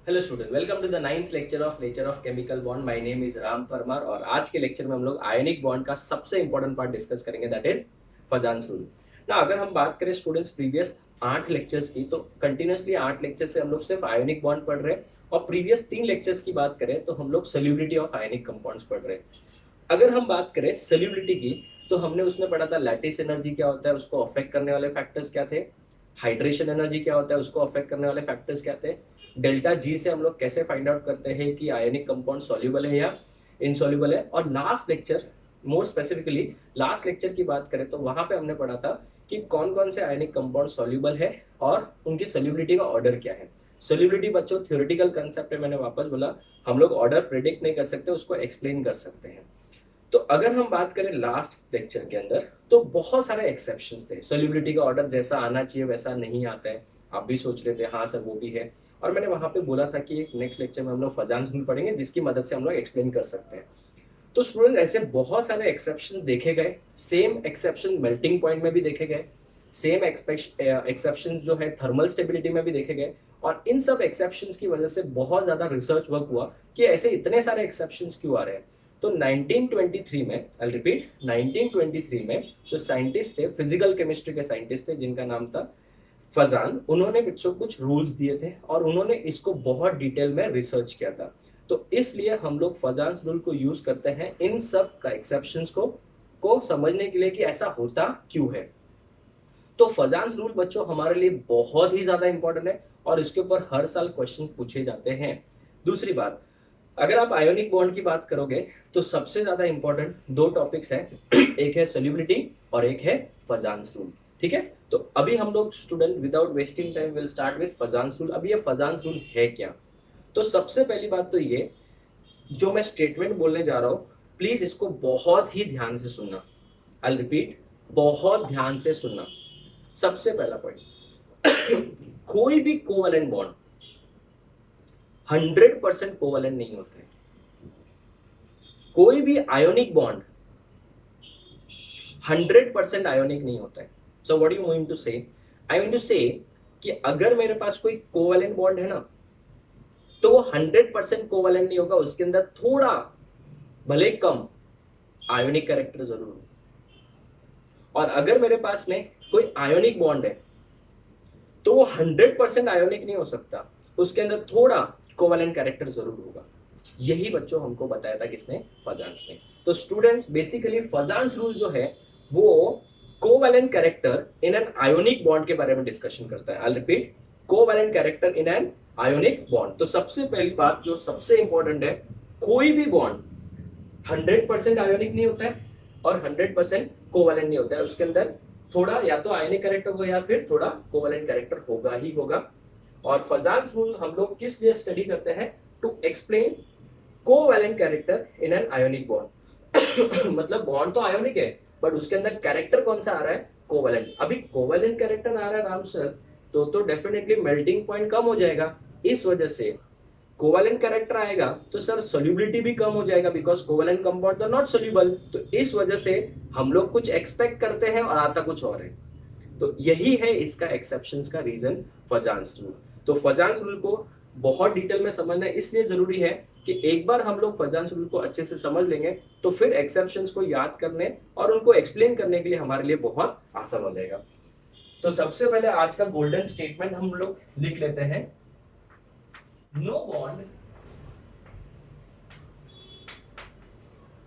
Hello student, welcome to the ninth lecture of chemical bond. My name is Ram Parmar और आज के lecture में हम लोग आयनिक बॉन्ड का सबसे इंपॉर्टेंट पार्ट डिस्कस करेंगे, दैट इज फजान्स रूल। ना अगर हम बात करें स्टूडेंट्स प्रीवियस 8 लेक्चर्स की, तो कंटिन्यूसली 8 लेक्चर से हम लोग सिर्फ आयनिक बॉन्ड पढ़ रहे हैं और प्रीवियस 3 लेक्चर्स की बात करें तो हम लोग सोल्यूबिलिटी ऑफ आयनिक कंपाउंड्स पढ़ रहे हैं। अगर हम बात करें सोल्यूबिलिटी की, तो हमने उसमें पढ़ा था लैटिस एनर्जी क्या होता है, उसको अफेक्ट करने वाले फैक्टर्स क्या थे, हाइड्रेशन एनर्जी क्या होता है, उसको अफेक्ट करने वाले फैक्टर्स क्या थे, डेल्टा जी से हम लोग कैसे फाइंड आउट करते हैं कि आयनिक कंपाउंड सॉल्युबल है या इनसॉल्युबल है। और last lecture, more specifically last lecture की बात करें तो वहां पे हमने पढ़ा था कि कौन कौन से आयनिक कंपाउंड सॉल्युबल है और उनकी सॉल्युबिलिटी का ऑर्डर क्या है। सॉल्युबिलिटी बच्चों थ्योरेटिकल कंसेप्ट है, मैंने वापस बोला, हम लोग ऑर्डर प्रेडिक्ट नहीं कर सकते, उसको एक्सप्लेन कर सकते हैं। तो अगर हम बात करें लास्ट लेक्चर के अंदर, तो बहुत सारे एक्सेप्शंस थे। सॉल्युबिलिटी का ऑर्डर जैसा आना चाहिए वैसा नहीं आता है। आप भी सोच रहे थे हाँ सर वो भी है, और मैंने वहां पे बोला था कि एक नेक्स्ट लेक्चर में हम लोग फजान्स रूल पढ़ेंगे जिसकी मदद से हम लोग एक्सप्लेन कर सकते हैं। तो स्टूडेंट ऐसे बहुत सारे एक्सेप्शन देखे गए, सेम एक्सेप्शन मेल्टिंग पॉइंट में भी देखे गए, सेम एक्सेप्शन जो है थर्मल स्टेबिलिटी में भी देखे गए, और इन सब एक्सेप्शंस की वजह से बहुत ज्यादा रिसर्च वर्क हुआ कि ऐसे इतने सारे एक्सेप्शंस क्यों आ रहे हैं। तो 1923 में, आई रिपीट 1923 में जो साइंटिस्ट थे, फिजिकल केमिस्ट्री के साइंटिस्ट थे जिनका नाम था फजान, उन्होंने बच्चों कुछ रूल्स दिए थे और उन्होंने इसको बहुत डिटेल में रिसर्च किया था। तो इसलिए हम लोग फजान्स रूल को यूज करते हैं इन सब का एक्सेप्शंस को समझने के लिए कि ऐसा होता क्यों है। तो फजान्स रूल बच्चों हमारे लिए बहुत ही ज्यादा इंपॉर्टेंट है और इसके ऊपर हर साल क्वेश्चन पूछे जाते हैं। दूसरी बात, अगर आप आयोनिक बॉन्ड की बात करोगे तो सबसे ज्यादा इंपॉर्टेंट दो टॉपिक्स हैं, एक है सोल्यूबिलिटी और एक है फजान्स रूल। ठीक है, तो अभी हम लोग student without wasting time will start with फजान्स rule. अभी ये फजान्स रूल है क्या? तो सबसे पहली बात तो ये, जो मैं स्टेटमेंट बोलने जा रहा हूं, प्लीज इसको बहुत ही ध्यान से सुनना। आई रिपीट, बहुत ध्यान से सुनना। सबसे पहला पॉइंट, कोई भी कोवैलेंट बॉन्ड 100% कोवैलेंट नहीं होते। कोई भी आयोनिक बॉन्ड 100% आयोनिक नहीं होता है। So what you mean to say? I mean to से कि अगर मेरे पास कोई कोवैलेंट बॉन्ड है ना, तो वो 100% कोवैलेंट नहीं होगा, उसके अंदर थोड़ा भले कम आयोनिक कैरेक्टर जरूर हो। और अगर मेरे पास में कोई आयोनिक बॉन्ड है तो वो 100% आयोनिक नहीं हो सकता, उसके अंदर थोड़ा कोवैलेंट कैरेक्टर जरूर होगा। यही बच्चों हमको बताया था किसने? फजान्स ने। तो स्टूडेंट्स बेसिकली फजान्स रूल जो है वो covalent character in an ionic bond के बारे में डिस्कशन करता है। I repeat, covalent character in an ionic bond. तो सबसे पहली बात जो सबसे इंपॉर्टेंट है, कोई भी बॉन्ड 100% आयोनिक नहीं होता है और 100% कोवैलेंट नहीं होता है, उसके अंदर थोड़ा या तो आयनिक कैरेक्टर होगा या फिर थोड़ा कोवैलेंट कैरेक्टर होगा ही होगा। और फजान्स रूल हम लोग किस लिए स्टडी करते हैं? To explain covalent character in an ionic bond. मतलब बॉन्ड तो आयोनिक है बट उसके अंदर कैरेक्टर कौन सा आ रहा है? कोवैलेंट। अभी कोवैलेंट कैरेक्टर आ रहा है राम सर, तो डेफिनेटली मेल्टिंग पॉइंट कम हो जाएगा। इस वजह से कोवैलेंट कैरेक्टर आएगा तो सर सोल्यूबिलिटी भी कम हो जाएगा, because covalent compound are not soluble. तो इस वजह से हम लोग कुछ एक्सपेक्ट करते हैं और आता कुछ और है। तो यही है इसका एक्सेप्शंस का रीजन, फजान्स रूल। तो फजान्स रूल को बहुत डिटेल में समझना इसलिए जरूरी है कि एक बार हम लोग फजान्स रूल को अच्छे से समझ लेंगे तो फिर एक्सेप्शंस को याद करने और उनको एक्सप्लेन करने के लिए हमारे लिए बहुत आसान हो जाएगा। तो सबसे पहले आज का गोल्डन स्टेटमेंट हम लोग लिख लेते हैं। No bond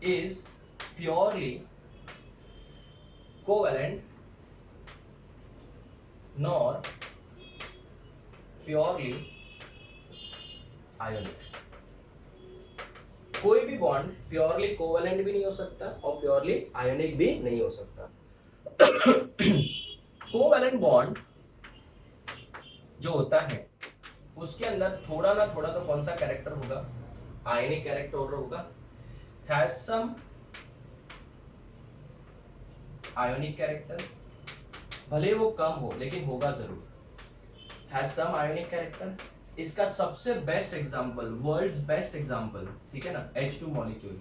is purely covalent nor purely ionic। कोई भी बॉन्ड प्योरली कोवैलेंट भी नहीं हो सकता और प्योरली आयोनिक भी नहीं हो सकता। कोवैलेंट बॉन्ड जो होता है उसके अंदर थोड़ा ना थोड़ा तो कौन सा कैरेक्टर होगा? आयनिक कैरेक्टर होगा। हैज सम आयोनिक कैरेक्टर, भले वो कम हो लेकिन होगा जरूर। Has some ionic character. इसका सबसे best example, world's best example, ठीक है ना, H2 मॉलिक्यूल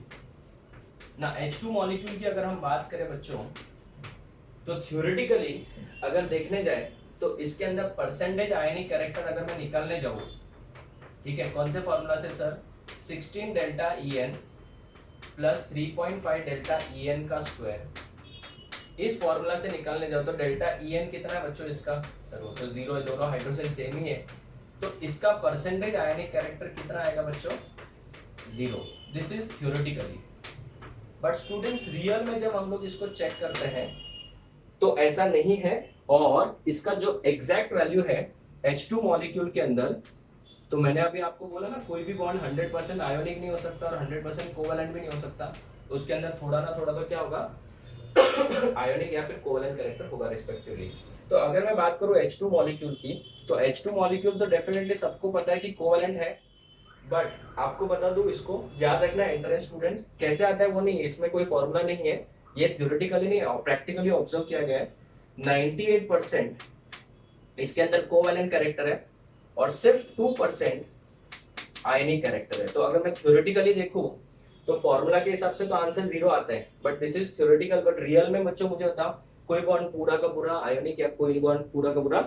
ना। H2 मॉलिक्यूल की अगर हम बात करें बच्चों, तो थ्योरेटिकली अगर देखने जाए तो इसके अंदर परसेंटेज आयनिक कैरेक्टर अगर मैं निकालने जाऊं ठीक है, कौन से फॉर्मूला से sir? 16 delta E N plus 3.5 delta E N का स्क्वायर, इस फॉर्मूला से निकालने जाओ तो डेल्टा ई एन कितना है बच्चों इसका? सर वो तो जीरो है, दोनों हाइड्रोजन सेम ही है, तो इसका परसेंटेज आयनिक कैरेक्टर कितना आएगा बच्चों? Zero. This is theoretically, but students real में जब हम लोग इसको चेक करते हैं तो ऐसा नहीं है, और इसका जो एग्जैक्ट वैल्यू है H2 मॉलिक्यूल के अंदर, तो मैंने अभी आपको बोला ना कोई भी बॉन्ड 100% आयोनिक नहीं हो सकता और 100% कोवैलेंट भी नहीं हो सकता, उसके अंदर थोड़ा ना थोड़ा तो क्या होगा आयोनिक या फिर कोवैलेंट कैरेक्टर होगा रिस्पेक्टिवली। तो अगर मैं बात करूं H2 मॉलिक्यूल की, तो H2 मॉलिक्यूल तो डेफिनेटली सबको पता है कि कोवैलेंट है, बट आपको बता दूं, इसको याद रखना है इंटरेस्ट स्टूडेंट्स, कैसे आता है वो नहीं, इसमें कोई फॉर्मूला नहीं है, ये थ्योरेटिकली नहीं प्रैक्टिकली ऑब्जर्व किया गया है। 98% इसके अंदर कोवैलेंट कैरेक्टर है और सिर्फ 2% आयनिक कैरेक्टर है। तो अगर मैं थ्योरेटिकली देखूं तो फॉर्मूला के हिसाब से तो आंसर जीरो आता है, but this is theoretical, but real में बच्चों मुझे बताओ कोई बॉन्ड पूरा का पूरा आयोनिक या कोई बॉन्ड पूरा का पूरा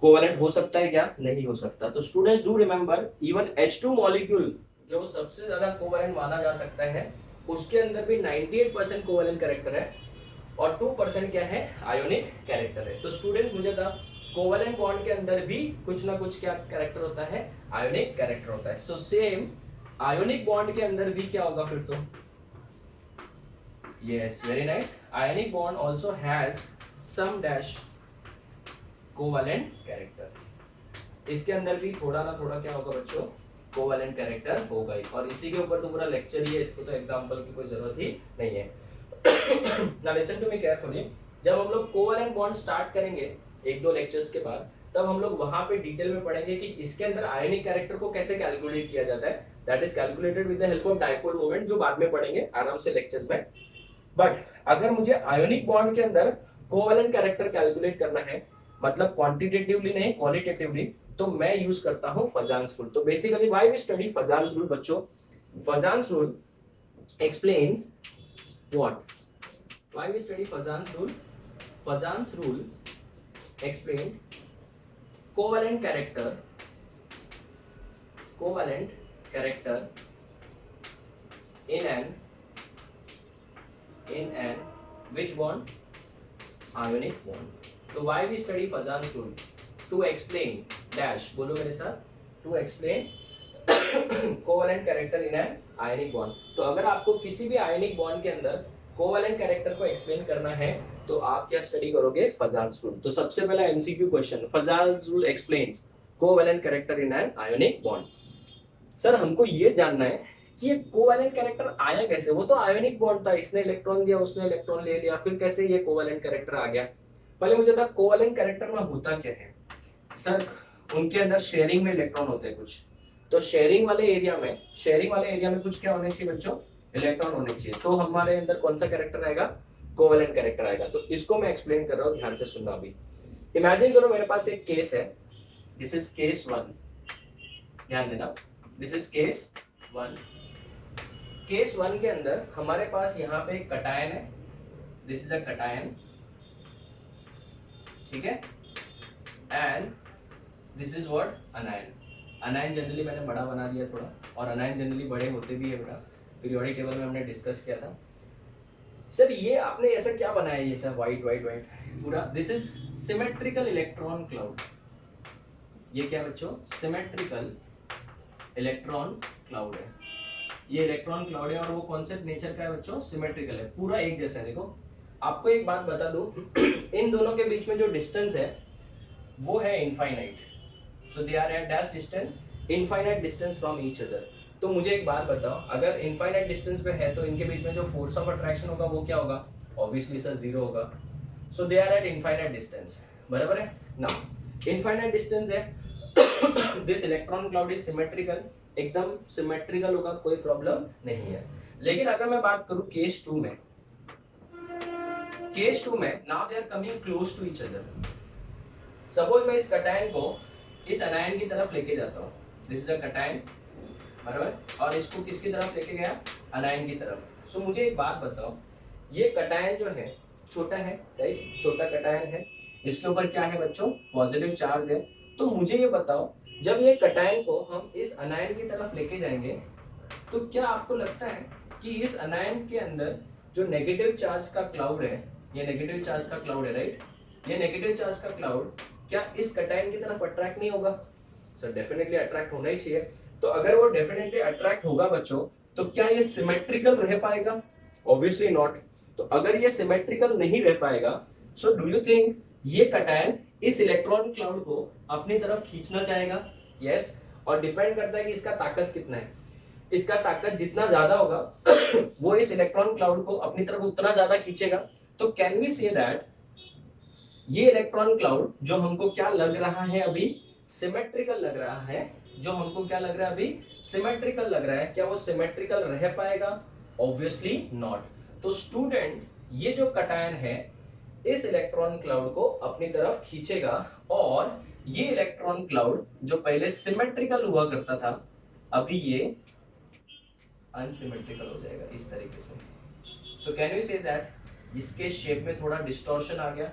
कोवैलेंट हो सकता है क्या? नहीं हो सकता। तो students do remember, even H2 molecule जो सबसे ज्यादा कोवैलेंट माना जा सकता है, उसके अंदर भी 98% कोवैलेंट कैरेक्टर है और 2% क्या है? आयोनिक कैरेक्टर है। तो स्टूडेंट्स मुझे था कोवैलेंट बॉन्ड के अंदर भी कुछ ना कुछ क्या कैरेक्टर होता है? आयोनिक कैरेक्टर होता है। सो सेम आयोनिक बॉन्ड के अंदर भी क्या होगा फिर? तो yes, very nice, ionic bond also has some dash covalent character, इसके अंदर भी थोड़ा ना थोड़ा क्या होगा बच्चों? कोवैलेंट कैरेक्टर होगा ही, और इसी के ऊपर तो पूरा लेक्चर ही है, इसको तो एग्जांपल की कोई जरूरत ही नहीं है। Now listen to me carefully, जब हम लोग कोवैलेंट बॉन्ड स्टार्ट करेंगे एक दो लेक्चर्स के बाद, तब हम लोग वहां पे डिटेल में पढ़ेंगे कि इसके अंदर आयनिक कैरेक्टर को कैसे कैलकुलेट किया जाता है, that is calculated with the help of dipole moment, जो बाद में पढ़ेंगे आराम से लेक्चर्स में। बट अगर मुझे आयोनिक बॉन्ड के अंदर कोवैलेंट कैरेक्टर कैलकुलेट करना है, मतलब क्वांटिटेटिवली नहीं क्वालिटेटिवली, तो मैं यूज करता हूं फजान्स रूल। तो basically why we study Fajans rule बच्चों? Fajans rule explains what? Why we study Fajans rule? Fajans rule explain covalent character in an which bond? Ionic bond. तो why we study Fazan's rule? To explain dash, बोलो मेरे साथ, to explain covalent character in an ionic bond। तो अगर आपको किसी भी ionic bond के अंदर कोवैलेंट कैरेक्टर को एक्सप्लेन करना है तो आप क्या स्टडी करोगे? फजान्स रूल। तो सबसे पहला MCQ question, फजान्स rule explains covalent character in an ionic bond. Sir हमको ये जानना है कि ये कोवैलेंट कैरेक्टर आया कैसे? वो तो आयोनिक बॉन्ड था, इसने इलेक्ट्रॉन दिया, उसने इलेक्ट्रॉन ले लिया, फिर कैसे ये कोवैलेंट कैरेक्टर आ गया? पहले मुझे था कोवैलेंट कैरेक्टर में होता क्या है? सर उनके अंदर शेयरिंग में इलेक्ट्रॉन होते हैं कुछ, तो शेयरिंग वाले एरिया में कुछ क्या होने चाहिए बच्चों? इलेक्ट्रॉन होने चाहिए। तो हमारे अंदर कौन सा कैरेक्टर आएगा? कोवैलेंट कैरेक्टर आएगा। तो इसको मैं एक्सप्लेन कर रहा हूं, ध्यान से सुनना। अभी इमेजिन करो मेरे पास एक केस है, दिस इज केस 1, ध्यान देना, दिस इज केस 1। केस 1 के अंदर हमारे पास यहाँ पे एक कटायन है, दिस इज अ कटायन, ठीक है, and this is what? अनायन। अनायन generally मैंने बड़ा बना दिया थोड़ा, और अनायन जनरली बड़े होते भी है बेटा, पीरियोडिक टेबल में हमने डिस्कस किया था। सर ये आपने ऐसा क्या बनाया, ये सब व्हाइट व्हाइट व्हाइट पूरा? This is symmetrical electron cloud. ये क्या बच्चों? सिमेट्रिकल इलेक्ट्रॉन क्लाउड है। ये इलेक्ट्रॉन क्लाउड है और वो कौन से नेचर का है बच्चों? सिमेट्रिकल है, पूरा एक जैसा है। देखो आपको एक बात बता दूं, इन दोनों के बीच में जो डिस्टेंस है वो है infinite, so they are at dash distance, infinite distance from each other. तो मुझे एक बात बताओ, अगर इनफाइनाइट डिस्टेंस पे है तो इनके बीच में जो फोर्स ऑफ अट्रैक्शन होगा वो क्या होगा? ऑब्वियसली सर जीरो होगा। So they are at infinite distance, बराबर है ना? इनफाइनाइट डिस्टेंस है, this electron cloud is symmetrical, एकदम सिमेट्रिकल होगा, कोई प्रॉब्लम नहीं है। लेकिन अगर मैं बात करूं केस 2 में, now they are coming close to each other. Suppose मैं इस कटायन को इस अनायन की तरफ लेके जाता हूँ, दिस इज अ कटायन, बराबर, और इसको किसकी तरफ लेके गया? अनायन की तरफ। सो मुझे एक बात बताओ, ये कटायन जो है छोटा है, राइट, छोटा कटायन है, इसके ऊपर क्या है बच्चों? पॉजिटिव चार्ज है। तो मुझे ये बताओ जब ये कटायन को हम इस अनायन की तरफ लेके जाएंगे तो क्या आपको लगता है कि इस अनायन के अंदर जो नेगेटिव चार्ज का क्लाउड है, ये नेगेटिव चार्ज का क्लाउड है, राइट, ये नेगेटिव चार्ज का क्लाउड क्या इस कटायन की तरफ अट्रैक्ट नहीं होगा? सर डेफिनेटली अट्रैक्ट होना ही चाहिए। तो अगर वो डेफिनेटली अट्रैक्ट होगा बच्चों, तो क्या ये सिमेट्रिकल रह पाएगा? Obviously not. तो अगर ये सिमेट्रिकल नहीं रह पाएगा, सो डू यू थिंक ये कटायन इस इलेक्ट्रॉन क्लाउड को अपनी तरफ खींचना चाहेगा? यस। और डिपेंड करता है कि इसका ताकत कितना है। इसका ताकत जितना ज्यादा होगा वो इस इलेक्ट्रॉन क्लाउड को अपनी तरफ उतना ज्यादा खींचेगा। तो कैन वी से दैट ये इलेक्ट्रॉन क्लाउड जो हमको क्या लग रहा है अभी, सिमेट्रिकल लग रहा है, जो हमको क्या लग रहा है अभी, सिमेट्रिकल लग रहा है, क्या वो सिमेट्रिकल रह पाएगा? Obviously not. तो स्टूडेंट, ये जो कटायन है इस इलेक्ट्रॉन क्लाउड को अपनी तरफ खींचेगा और ये इलेक्ट्रॉन क्लाउड जो पहले सिमेट्रिकल हुआ करता था अभी ये अनसिमेट्रिकल हो जाएगा इस तरीके से। तो कैन वी से दैट इसके शेप में थोड़ा डिस्टॉर्शन आ गया,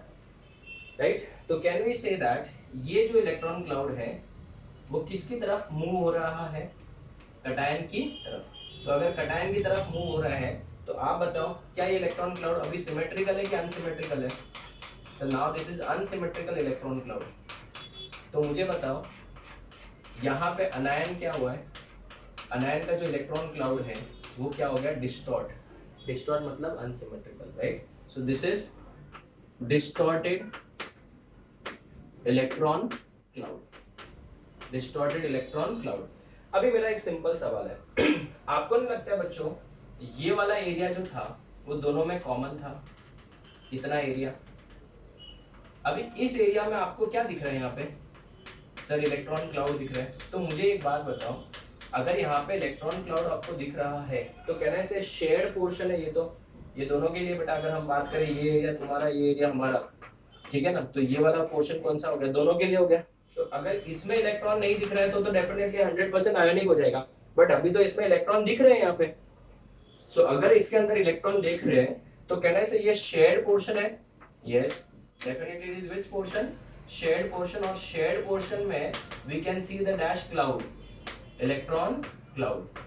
राइट? तो कैन वी से दैट ये जो इलेक्ट्रॉन क्लाउड है वो किसकी तरफ मूव हो रहा है? कटायन की तरफ। तो अगर कटायन की तरफ मूव हो रहा है तो आप बताओ क्या ये इलेक्ट्रॉन क्लाउड अभी सिमेट्रिकल है कि अनसिमेट्रिकल है? So now this is unsymmetrical electron cloud. तो मुझे बताओ यहाँ पे अनायन क्या हुआ है? अनायन का जो इलेक्ट्रॉन क्लाउड है वो क्या हो गया? डिस्टॉर्ट। डिस्टॉर्ट मतलब unsymmetrical, right? So this is distorted electron cloud. Distorted electron cloud. अभी मेरा एक सिंपल सवाल है आपको नहीं लगता है बच्चों ये वाला एरिया जो था वो दोनों में कॉमन था, इतना एरिया? अभी इस एरिया में आपको क्या दिख रहा है? यहाँ पे सर इलेक्ट्रॉन क्लाउड दिख रहा है। तो मुझे एक बात बताओ, अगर यहाँ पे इलेक्ट्रॉन क्लाउड आपको दिख रहा है तो कहने से शेयर्ड पोर्शन है ये, तो ये दोनों के लिए बेटा अगर हम बात करें ये एरिया तुम्हारा, ये एरिया हमारा, ठीक है ना? तो ये वाला पोर्शन कौन सा हो गया? दोनों के लिए हो गया। तो अगर इसमें इलेक्ट्रॉन नहीं दिख रहा है तो डेफिनेटली 100% आयोनिक हो जाएगा। बट अभी तो इसमें इलेक्ट्रॉन दिख रहे हैं यहाँ पे। सो अगर इसके अंदर इलेक्ट्रॉन देख रहे हैं तो कहने से ये शेयर्ड पोर्शन है। Yes, definitely it is which portion? Shared portion. और शेयर्ड पोर्शन में we can see the dash cloud, electron cloud.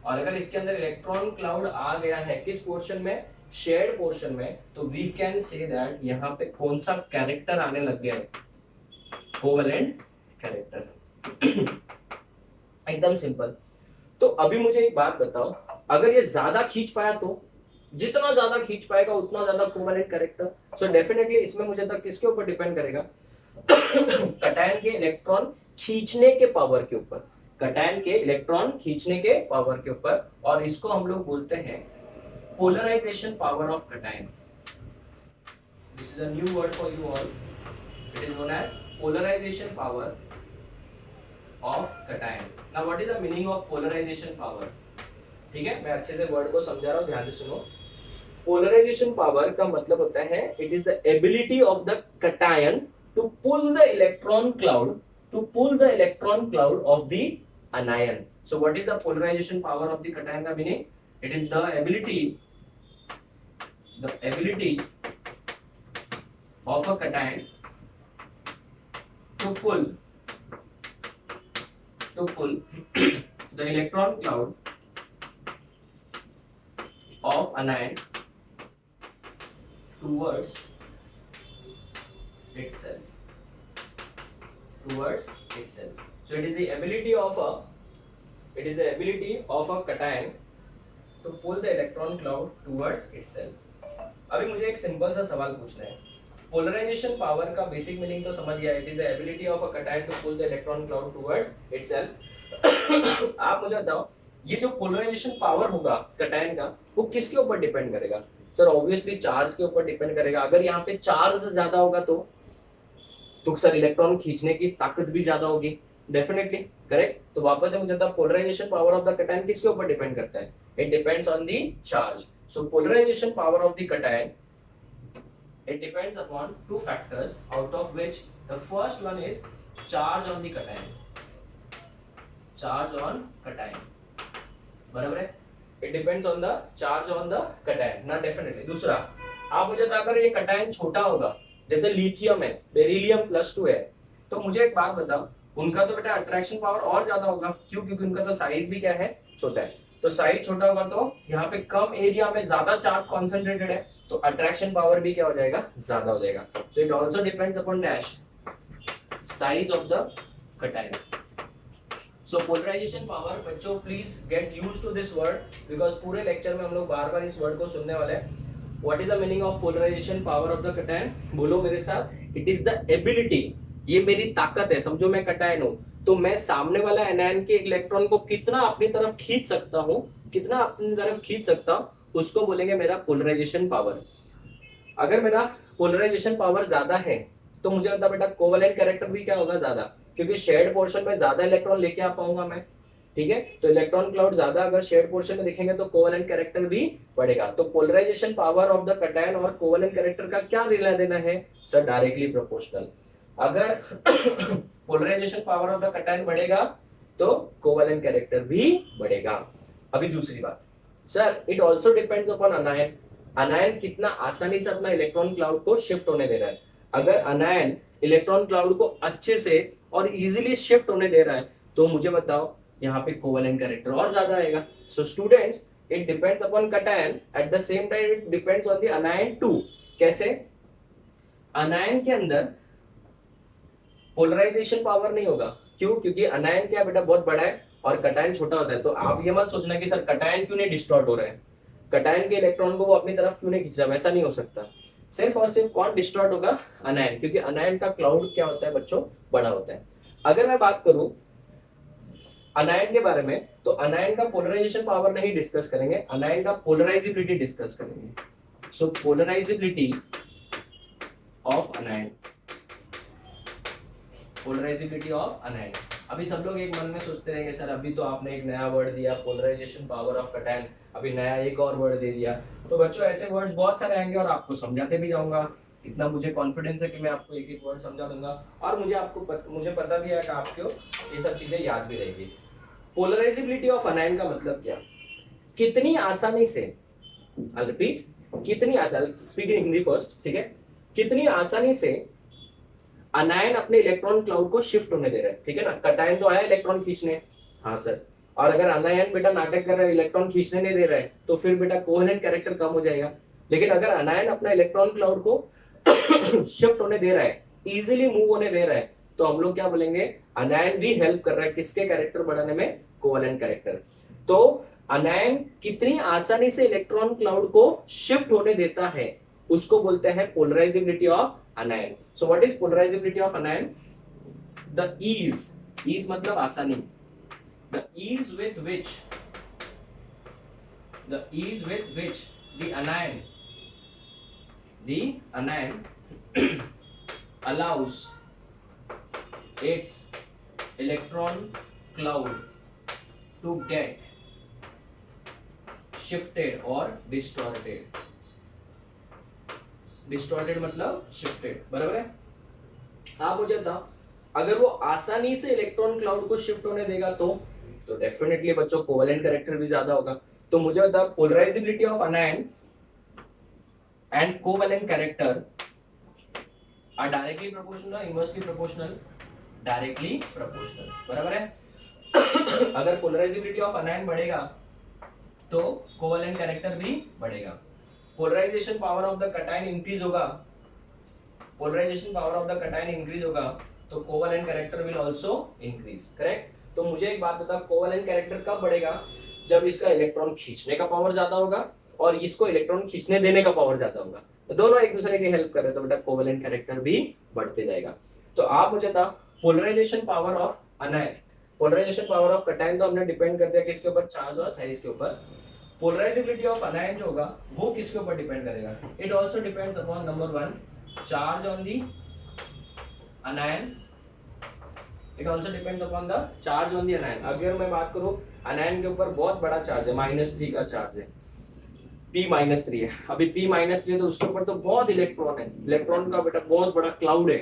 और अगर इसके अंदर इलेक्ट्रॉन क्लाउड आ गया है किस पोर्शन में? शेयर्ड पोर्शन में, तो वी कैन से दैट यहाँ पे कौन सा कैरेक्टर आने लग गया है? Covalent character. एकदम सिंपल। तो अभी मुझे एक बात बताओ, अगर ये ज्यादा खींच पाया तो? जितना ज्यादा खींच पाएगा उतना ज्यादा कोवेलेंट कैरेक्टर। सो डेफिनेटली इसमें मुझे तक किसके ऊपर डिपेंड करेगा? कटायन के इलेक्ट्रॉन खींचने के पावर के ऊपर। कटायन के इलेक्ट्रॉन खींचने के पावर के ऊपर, और इसको हम लोग बोलते हैं polarisation power of cation. This is a new word for you all. It is known as polarisation power of cation. Now what is the meaning of polarisation power? ठीक है, मैं अच्छे से वर्ड को समझा रहा हूं, ध्यान से सुनो। पोलराइजेशन पावर का मतलब होता है it is the ability of the cation to pull the electron cloud, to pull the electron cloud of the anion. So what is the polarization power of the cation का meaning? It is the ability of a cation to pull the electron cloud of anion towards itself. So it is the ability of a cation to pull the electron cloud towards itself. अभी मुझे एक simple सा सवाल पूछना है। Polarisation power का basic meaning तो समझ गया, it is the ability of a cation to pull the electron cloud towards itself। आप मुझे बताओ ये जो पोलराइजेशन पावर होगा कटायन का वो किसके ऊपर डिपेंड करेगा? सर ऑब्वियसली चार्ज के ऊपर डिपेंड करेगा। अगर यहाँ पे चार्ज ज्यादा होगा तो सर इलेक्ट्रॉन खींचने की ताकत भी ज्यादा होगी। Definitely correct. तो वापस से मुझे बता polarisation power of the cation किसके ऊपर डिपेंड करता है? It depends on the charge. So polarisation power of the cation it depends upon two factors out of which the first one is charge on the cation. बराबर है? It depends on the charge on the cation ना definitely। दूसरा आप मुझे बता अगर ये cation छोटा होगा जैसे लिथियम है, बेरिलियम +2 है, तो मुझे एक बात बताओ उनका तो बेटा अट्रैक्शन पावर और ज्यादा होगा, क्यों? क्योंकि उनका तो साइज भी क्या है, छोटा है। तो साइज छोटा होगा तो यहाँ पे कम एरिया में ज्यादा चार्ज कॉन्सेंट्रेटेड है, तो अट्रैक्शन पावर भी क्या हो जाएगा, ज्यादा हो जाएगा। So it also depends upon dash size of the cation. So polarisation power, बच्चों please get used to this word because पूरे लेक्चर में हम लोग बार बार इस वर्ड को सुनने वाले हैं। What is the meaning of polarisation power of the cation? बोलो मेरे साथ, इट इज द एबिलिटी, ये मेरी ताकत है। समझो मैं कटायन हूं, तो मैं सामने वाला एनायन के इलेक्ट्रॉन को कितना अपनी तरफ खींच सकता हूं, कितना अपनी तरफ खींच सकता हूं, उसको बोलेंगे मेरा पोलराइजेशन पावर। अगर मेरा पोलराइजेशन पावर ज्यादा है तो मुझे लगता बेटा कोवेलेंट कैरेक्टर भी क्या होगा, ज्यादा, क्योंकि शेयर्ड पोर्शन में ज्यादा इलेक्ट्रॉन लेके आ पाऊंगा मैं। ठीक है, तो इलेक्ट्रॉन क्लाउड ज्यादा अगर शेयर्ड पोर्शन में दिखेंगे तो कोवेलेंट कैरेक्टर भी बढ़ेगा। तो polarisation power of the cation और कोवेलेंट कैरेक्टर का क्या रिलेशन देना है सर? Directly proportional. अगर polarization power of the cation बढ़ेगा तो कोवेलेंट कैरेक्टर भी बढ़ेगा। अभी दूसरी बात, sir it also depends upon anion. Anion कितना आसानी से अपना इलेक्ट्रॉन क्लाउड को शिफ्ट होने दे रहा है। अगर अनायन इलेक्ट्रॉन क्लाउड को अच्छे से और इजीली शिफ्ट होने दे रहा है तो मुझे बताओ यहाँ पे कोवेलेंट कैरेक्टर और ज्यादा आएगा। So students, it depends upon cation, at the same time it depends on the anion too. कैसे? अनायन के अंदर पोलराइजेशन पावर नहीं होगा, क्यों? क्योंकि अनायन क्या बेटा बहुत बड़ा है और कटायन छोटा होता है। तो आप ये मत सोचना कि सर कटायन क्यों नहीं डिस्टॉर्ट हो रहा है, कटायन के इलेक्ट्रॉन को वो अपनी तरफ क्यों नहीं खींच रहा, वैसा नहीं हो सकता। सिर्फ और सिर्फ कौन डिस्टॉर्ट होगा? अनायन, क्योंकि अनायन का क्लाउड क्या होता है बच्चों, बड़ा होता है। अगर मैं बात करूं अनायन के बारे में, तो अनायन का पोलराइजेशन पावर नहीं डिस्कस करेंगे, अनायन का पोलराइजेबिलिटी डिस्कस करेंगे। So polarizability of anion, polarizability of anion. अभी सब लोग एक मन में सोचते रहेंगे सर अभी तो आपने एक नया वर्ड दिया पोलराइजेशन पावर ऑफ कटायन, अभी नया एक और वर्ड दे दिया। तो बच्चों ऐसे वर्ड्स बहुत सारे आएंगे और आपको समझाते भी जाऊंगा, इतना मुझे कॉन्फिडेंस है कि मैं आपको एक एक वर्ड समझा दूंगा और मुझे पता भी है कि आपको ये सब चीजें याद भी रहेगी। पोलराइजेबिलिटी ऑफ अनायन का मतलब क्या? कितनी आसानी से, आई रिपीट, कितनी आसानी, स्पीकिंग हिंदी फर्स्ट, ठीक है, कितनी आसानी से अनायन अपने इलेक्ट्रॉन क्लाउड को शिफ्ट होने दे रहा है। ठीक है ना, कटायन तो आया इलेक्ट्रॉन खींचने, हाँ सर, और अगर अनायन बेटा नाटक कर रहा है, इलेक्ट्रॉन खींचने नहीं दे रहा है, तो फिर बेटा कोवेलेंट कैरेक्टर कम हो जाएगा। लेकिन अगर अनायन अपना इलेक्ट्रॉन क्लाउड को शिफ्ट होने दे रहा है, इजीली मूव होने दे रहा है, तो हम लोग क्या बोलेंगे? अनायन भी हेल्प कर रहा है किसके कैरेक्टर बढ़ाने में? Covalent character. तो अनायन कितनी आसानी से इलेक्ट्रॉन क्लाउड को शिफ्ट होने देता है उसको बोलते हैं polarisability of anion. So what is polarizability of anion? The ease मतलब आसानी, the ease with which the anion allows its electron cloud to get shifted or distorted. Distorted मतलब शिफ्टेड, बराबर है। आप मुझे बताओ अगर वो आसानी से इलेक्ट्रॉन क्लाउड को शिफ्ट होने देगा तो डेफिनेटली बच्चों कोवेलेंट कैरेक्टर भी ज्यादा होगा। तो मुझे बताओ polarisability of anion and covalent character are directly proportional, inversely proportional? Directly proportional, बराबर है। अगर पोलराइजेबिलिटी ऑफ अनायन बढ़ेगा तो कोवेलेंट कैरेक्टर भी बढ़ेगा। Polarization power of the cation increase होगा, polarization power of the cation increase होगा तो covalent character will also increase, correct. तो मुझे एक बात बता, कोवेलेंट कैरेक्टर कब बढ़ेगा? जब इसका इलेक्ट्रॉन खींचने का पावर ज्यादा होगा और इसको इलेक्ट्रॉन खींचने देने का पावर ज्यादा होगा, तो दोनों एक दूसरे की हेल्प कर रहे हैं, तो बेटा कोवेलेंट कैरेक्टर भी बढ़ते जाएगा। तो आप मुझे बता polarisation power of anion, polarisation power of cation तो हमने डिपेंड कर दिया किसके ऊपर? चार्ज और साइज के ऊपर। पोलराइजेबिलिटी ऑफ अनायन जो होगा वो किसके ऊपर डिपेंड करेगा? It also depends upon number 1 charge on the अनायन, it also depends upon the charge on the अनायन। अगर मैं बात करूं अनायन के ऊपर बहुत बड़ा चार्ज है, -3 का चार्ज है, P-3 है, अभी P-3 है तो उसके ऊपर तो बहुत इलेक्ट्रॉन है, इलेक्ट्रॉन का बेटा बहुत बड़ा क्लाउड है,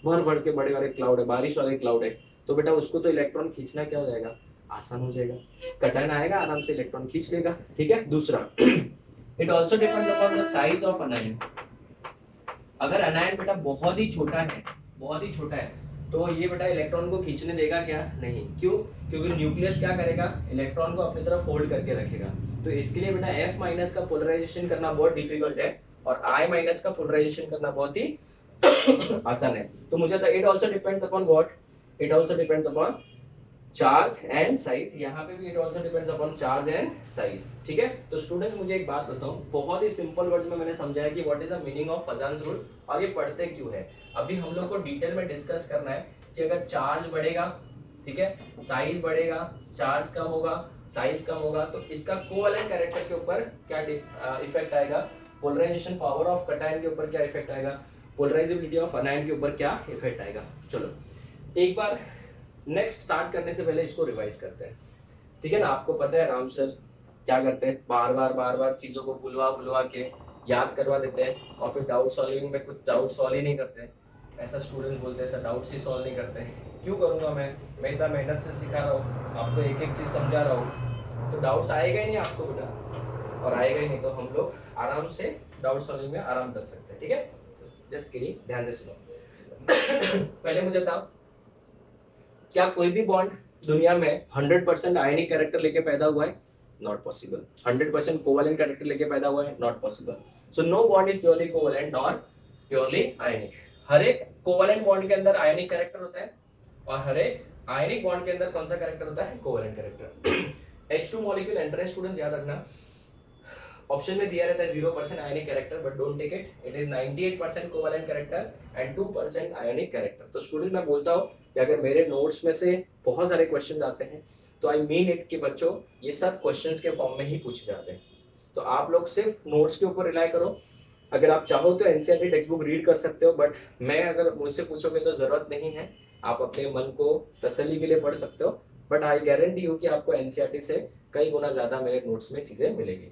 भर के बड़े बड़े क्लाउड है, बारिश वाले क्लाउड है, तो बेटा उसको तो इलेक्ट्रॉन खींचना क्या हो जाएगा? आसान हो जाएगा, कटायन आएगा आराम से इलेक्ट्रॉन खींच लेगा। ठीक है, दूसरा it also depends upon the size of अनायन। अगर अनायन बेटा बहुत ही छोटा है, बहुत ही छोटा है, तो ये बेटा इलेक्ट्रॉन को खींचने देगा क्या? नहीं। क्यों? क्योंकि न्यूक्लियस क्या करेगा? इलेक्ट्रॉन को अपनी तरफ होल्ड करके रखेगा। तो इसके लिए बेटा F माइनस का पोलराइजेशन करना बहुत डिफिकल्ट है और I माइनस का पोलराइजेशन करना बहुत ही आसान है। तो मुझे it also depends upon what? It also depends upon charge and size. यहाँ पे भी it also depends upon charge and size. ठीक है। तो स्टूडेंट्स मुझे एक बात बताओ, बहुत ही सिंपल वर्ड्स में मैंने समझाया कि what is the meaning of Fajans rule और ये पढ़ते क्यों है। अभी हम लोग को डिटेल में डिस्कस करना है कि अगर चार्ज बढ़ेगा, ठीक है, साइज बढ़ेगा, चार्ज कम होगा, साइज कम होगा, तो इसका कोवैलेंट कैरेक्टर के ऊपर क्या इफेक्ट आएगा, पोलराइजेशन पावर ऑफ कटायन के ऊपर क्या इफेक्ट आएगा, पोलराइजेबिलिटी ऑफ अनायन के ऊपर क्या इफेक्ट आएगा। चलो एक बार नेक्स्ट स्टार्ट करने से पहले इसको रिवाइज करते हैं, ठीक है ना। आपको पता है राम सर क्या करते हैं, बार बार चीजों को बुलवा के याद करवा देते हैं और फिर डाउट सॉल्विंग में कुछ डाउट सॉल्व ही नहीं करते। ऐसा स्टूडेंट बोलते हैं सर डाउट्स ही सॉल्व नहीं करते। क्यों करूंगा मैं इतना मेहनत से सिखा रहा हूँ, आपको एक एक चीज समझा रहा हूँ, तो डाउट्स आएगा ही नहीं आपको बेटा, और आएगा ही नहीं तो हम लोग आराम से डाउट सॉल्विंग में आराम कर सकते हैं। ठीक है, जस्ट किडिंग, ध्यान से सुनो। पहले मुझे बताओ, क्या कोई भी बॉन्ड दुनिया में 100% आयनिक कैरेक्टर लेके पैदा हुआ है? Not possible. 100% कोवैलेंट कैरेक्टर लेके पैदा हुआ है? Not possible. So no bond is purely covalent और प्योरली आयनिक। हर एक कोवैलेंट बॉन्ड के अंदर आयनिक कैरेक्टर होता है और हर एक आयनिक बॉन्ड के अंदर कौन सा कैरेक्टर होता है? Covalent character. H2 molecule entrance student याद रखना, ऑप्शन में दिया रहता है 0% ionic character, but don't take it, it is 98% covalent character and 2% ionic character. तो स्टूडेंट मैं बोलता हूँ कि अगर मेरे नोट्स में से बहुत सारे क्वेश्चन आते हैं तो आई मीन इट कि बच्चों ये सब क्वेश्चंस के फॉर्म में ही पूछे जाते हैं। तो आप लोग सिर्फ नोट्स के ऊपर रिलाई करो। अगर आप चाहो तो एनसीईआरटी टेक्स्ट बुक रीड कर सकते हो, बट मैं अगर मुझसे पूछोगे तो जरूरत नहीं है, आप अपने मन को तसल्ली के लिए पढ़ सकते हो, बट आई गारंटी यू कि आपको एनसीईआरटी से कई गुना ज्यादा मेरे नोट्स में चीजें मिलेगी।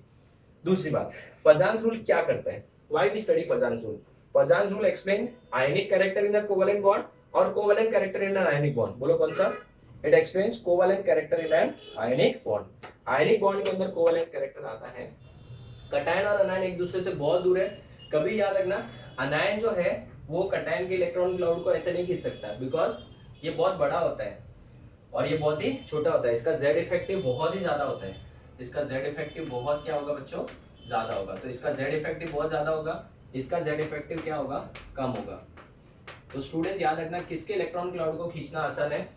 दूसरी बात, फजान्स रूल क्या करता है? Why we study Fajans rule? Fajans rule explain ionic character in the covalent bond और covalent character in an ionic bond. बोलो कौन सा? It explains covalent character in an ionic bond. Ionic bond के अंदर covalent character आता है। Cation और अनायन एक दूसरे से बहुत दूर है। कभी याद रखना, अनायन जो है वो कटायन के इलेक्ट्रॉन क्लाउड को ऐसे नहीं खींच सकता, बिकॉज ये बहुत बड़ा होता है और ये बहुत ही छोटा होता है। इसका जेड इफेक्टिव बहुत ही ज्यादा होता है। इसका जेड इफेक्टिव बहुत क्या होगा बच्चों? ज्यादा होगा। तो इसका जेड इफेक्टिव बहुत ज्यादा होगा, इसका जेड इफेक्टिव क्या होगा? कम होगा। तो स्टूडेंट याद रखना, किसके इलेक्ट्रॉन क्लाउड को खींचना आसान है?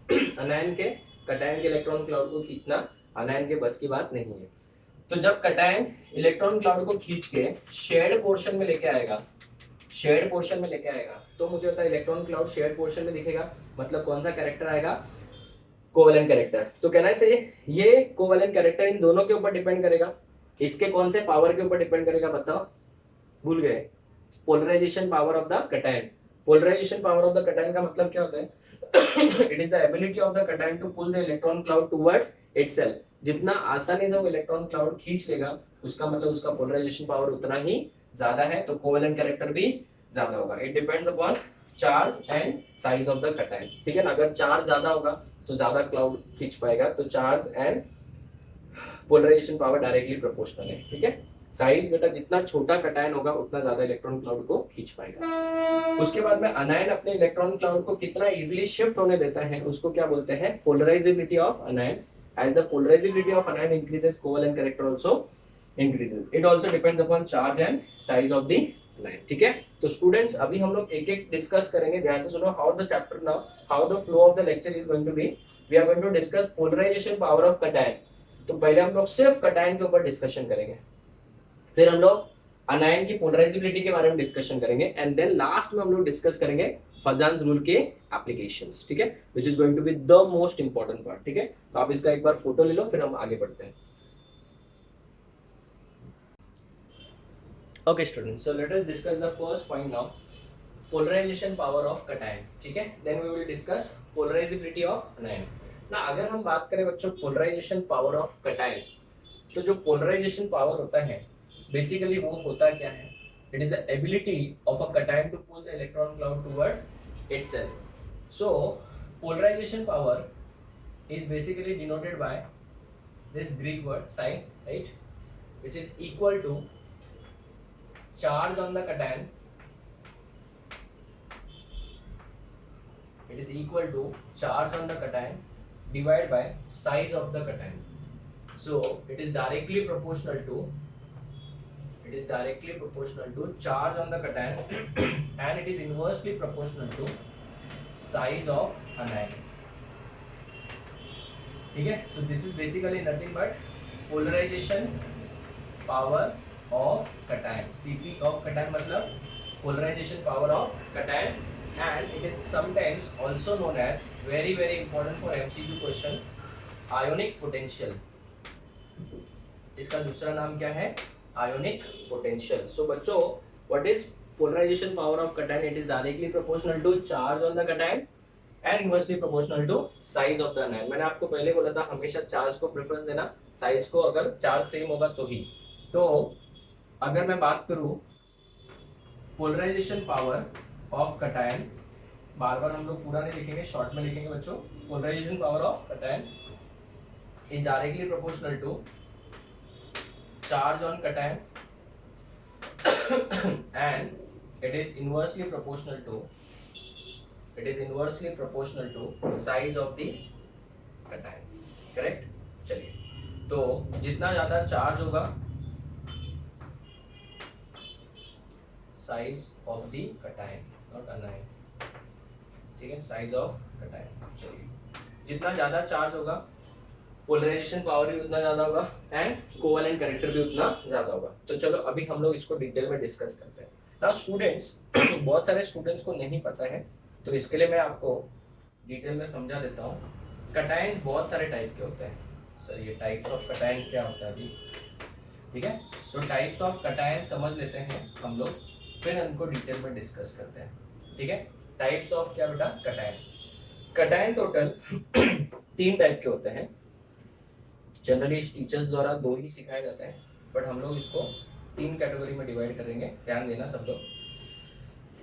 अनायन के। कटायन के इलेक्ट्रॉन क्लाउड को खींचना अनायन के बस की बात नहीं है। तो जब कटायन इलेक्ट्रॉन क्लाउड को खींच के शेयर्ड पोर्शन में लेके आएगा, शेयर्ड पोर्शन में लेके आएगा, तो मुझे होता है इलेक्ट्रॉन क्लाउड शेयर्ड पोर्शन में दिखेगा, मतलब कौन सा कैरेक्टर आएगा? Covalent character. तो कहना है से ये कोवैलेंट कैरेक्टर इन दोनों के ऊपर डिपेंड करेगा। इसके कौन से पावर के ऊपर डिपेंड करेगा बताओ? भूल गए? Polarisation power of the cation. Polarisation power of the cation का मतलब क्या होता है? It is the ability of the cation to pull the electron cloud towards itself. जितना आसानी से वो इलेक्ट्रॉन क्लाउड खींच लेगा, उसका मतलब उसका पोलराइजेशन पावर उतना ही ज्यादा है, तो कोवैलेंट कैरेक्टर भी ज्यादा होगा। It depends upon charge and size of the cation. ठीक है ना। अगर चार्ज ज्यादा होगा तो ज्यादा क्लाउड खींच पाएगा, तो charge and polarisation power directly proportional है। ठीक है। साइज बेटा जितना छोटा कटायन होगा उतना ज्यादा इलेक्ट्रॉन क्लाउड को खींच पाएगा। उसके बाद में अनायन अपने इलेक्ट्रॉन क्लाउड को कितना इजीली शिफ्ट होने देता है, उसको क्या बोलते हैं? Polarisability of anion. As the polarisability of anion increases, covalent character also increases. It also depends upon charge and size of the anion. ठीक है। तो स्टूडेंट्स अभी हम लोग एक एक डिस्कस करेंगे, ध्यान से सुनो। How the chapter now, how the flow of the lecture is going to be, we are going to discuss polarisation power of cation. तो पहले हम लोग सिर्फ कटायन के ऊपर डिस्कशन करेंगे, फिर हम लोग अनायन की पोलराइजेबिलिटी के बारे में डिस्कशन करेंगे, एंड देन लास्ट में हम लोग डिस्कस करेंगे फजान्स रूल के एप्लीकेशंस। ठीक है, which is going to be the most important part. ठीक है, तो आप इसका एक बार फोटो ले लो, फिर हम आगे बढ़ते हैं। Okay students, so let us discuss the first point now, polarisation power of cation. ठीक है, then we will discuss polarisability of anion. ना अगर हम बात करें बच्चों पोलराइजेशन पावर ऑफ कटायन, तो जो पोलराइजेशन पावर होता है बेसिकली वो होता क्या है? It is the ability of a cation to pull the electron cloud towards itself. So polarisation power is basically denoted by this Greek word psi, right, which is equal to charge on the cation it is equal to charge on the cation divided by size of the cation. So it is directly proportional to charge on the cation and it is inversely proportional to size of anion. ठीक है, so this is basically nothing but polarization power of cation. PP of cation मतलब polarization power of cation, and it is sometimes also known as very important for MCQ question ionic potential. इसका दूसरा नाम क्या है? Ionic potential. So बच्चों, what is polarization power of cation? It is directly proportional to charge on the cation and inversely proportional to size of the anion. मैंने आपको पहले बोला था हमेशा चार्ज को प्रेफरेंस देना, साइज को अगर चार्ज सेम होगा तो ही. तो अगर मैं बात करूं पोलराइजेशन पावर ऑफ cation, बार बार हम लोग पूरा नहीं लिखेंगे, शॉर्ट में लिखेंगे बच्चों. Polarisation power of cation is directly proportional to charge on cation and it is inversely proportional to size of the cation. Correct. चलिए, तो जितना ज्यादा चार्ज होगा size of the cation, not anion. ठीक है, साइज ऑफ cation. चलिए, जितना ज्यादा चार्ज होगा पोलराइजेशन पावर भी उतना ज्यादा होगा एंड कोवेलेंट कैरेक्टर भी उतना ज्यादा होगा. तो चलो अभी हम लोग इसको डिटेल में डिस्कस करते हैं. ना स्टूडेंट्स, बहुत सारे स्टूडेंट्स को नहीं पता है, तो इसके लिए मैं आपको डिटेल में समझा देता हूँ. कटायंस बहुत सारे टाइप के होते हैं. सर ये टाइप्स ऑफ कटायंस क्या होता है अभी? ठीक है, तो टाइप्स ऑफ कटायंस समझ लेते हैं हम लोग, फिर उनको डिटेल में डिस्कस करते हैं. ठीक है, टाइप्स ऑफ क्या बेटा? कटायन. कटायन टोटल 3 टाइप के होते हैं. जनरली टीचर्स द्वारा 2 ही सिखाए जाते हैं, बट हम लोग इसको 3 कैटेगरी में डिवाइड करेंगे. ध्यान देना सब लोग.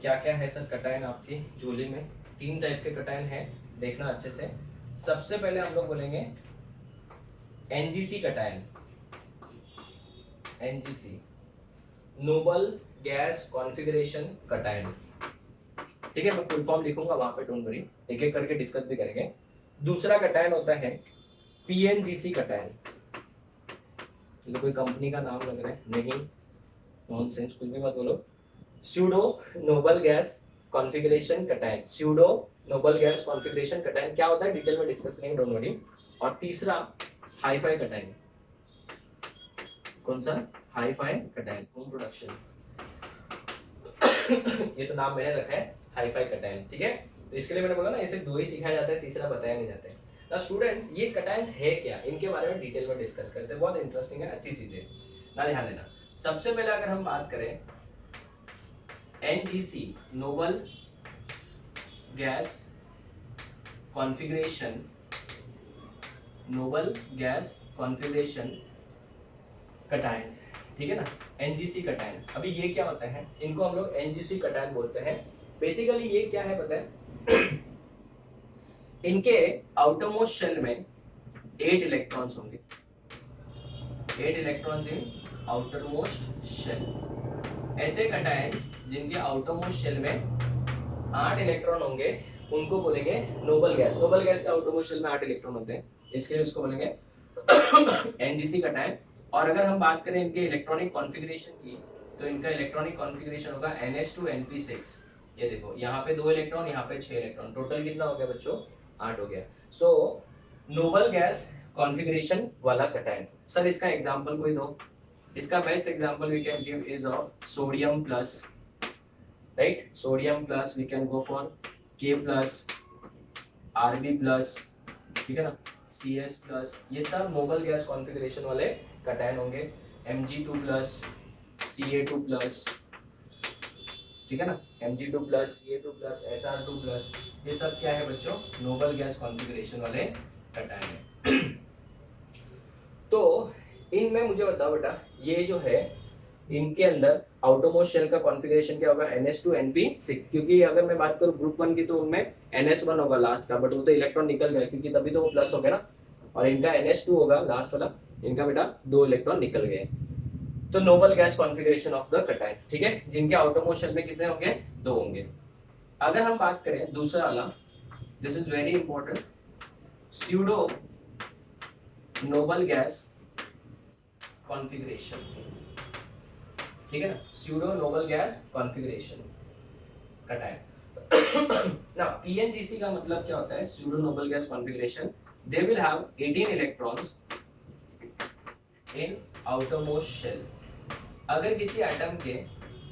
क्या क्या है सर कटायन आपकी झोली में? 3 टाइप के कटायन है, देखना अच्छे से. सबसे पहले हम लोग बोलेंगे NGC cation. NGC Nobel gas configuration cation. ठीक है, मैं फुल फॉर्म लिखूंगा वहां पे, डोंट वरी, एक एक करके डिस्कस भी करेंगे. दूसरा कटायन होता है पीएनजीसी कटायन. तो कोई कंपनी का नाम लग रहा है? नहीं, नॉनसेंस, कुछ भी मत बोलो. Pseudo noble gas configuration cation. Pseudo noble gas configuration cation क्या होता है डिटेल में डिस्कस करेंगे, डोंट वरी. और तीसरा हाई-फाई कटायन. कौन सा? Hi fi cation, home production. ये तो नाम मैंने रखा है हाई-फाई कटायन. ठीक है, तो इसके लिए मैंने बोला ना इसे 2 ही सिखाया जाता है, तीसरा बताया नहीं जाता है. ना स्टूडेंट्स, ये कटायंस है क्या, इनके बारे में डिटेल में डिस्कस करते हैं. बहुत इंटरेस्टिंग है, अच्छी चीज है ना, ध्यान देना. सबसे पहले अगर हम बात करें NGC Nobel gas configuration, Nobel gas configuration cation. ठीक है ना, एनजीसी कटायन. अभी ये क्या होता है, इनको हम लोग एनजीसी कटायन बोलते हैं. बेसिकली ये क्या है पता है? इनके आउटरमोस्ट शेल में 8 इलेक्ट्रॉन्स होंगे. 8 इलेक्ट्रॉन्स इन आउटरमोस्ट शेल. ऐसे कटायंस जिनके आउटरमोस्ट शेल में 8 इलेक्ट्रॉन होंगे उनको बोलेंगे नोबल गैस. नोबल गैस के आउटरमोस्ट शेल में 8 इलेक्ट्रॉन होते हैं, इसलिए उसको बोलेंगे एनजीसी कटायन. और अगर हम बात करें इनके इलेक्ट्रॉनिक कॉन्फ़िगरेशन की, तो इनका इलेक्ट्रॉनिक कॉन्फ़िगरेशन होगा NH2NP6. ये देखो, यहाँ पे 2 इलेक्ट्रॉन, यहाँ पे 6 इलेक्ट्रॉन, टोटल कितना हो गया बच्चों? 8 हो गया. सो नोबल गैस कॉन्फ़िगरेशन वाला कटायन. सर इसका एग्जांपल कोई दो. इसका best example we can give is of sodium plus, right? Sodium plus we can go for K plus, Rb plus, ठीक है ना, CS प्लस. ये सब नोबल गैस कॉन्फ़िगरेशन वाले कटायन होंगे. Mg2 प्लस, Ca2 प्लस, ठीक है ना, Mg2 plus, Ca2 plus, Sr2 plus. ये सब क्या है बच्चों? नोबल गैस कॉन्फ़िगरेशन वाले कटायन है. तो इनमें मुझे बताओ बेटा, ये जो है इनके अंदर आउटरमोस्ट शेल का कॉन्फ़िगरेशन क्या होगा? NH2NP6. क्योंकि अगर मैं बात करूं ग्रुप 1 की तो उनमें NS1 होगा लास्ट का, बट वो तो इलेक्ट्रॉन निकल गए क्योंकि तभी तो वो प्लस हो गया ना. और इनका NH2 होगा लास्ट वाला, इनका बेटा 2 इलेक्ट्रॉन निकल गए. तो Nobel gas configuration of the cation. ठीक है, जिनके आउटरमोस्ट शेल में कितने होंगे? 2 होंगे. अगर हम बात करें दूसरा वाला this is very important, pseudo noble gas configuration, ठीक है ना, pseudo noble gas configuration cation ना। पीएनजीसी का मतलब क्या होता है, pseudo noble gas configuration, they will have 18 electrons in outermost shell. अगर किसी एटम के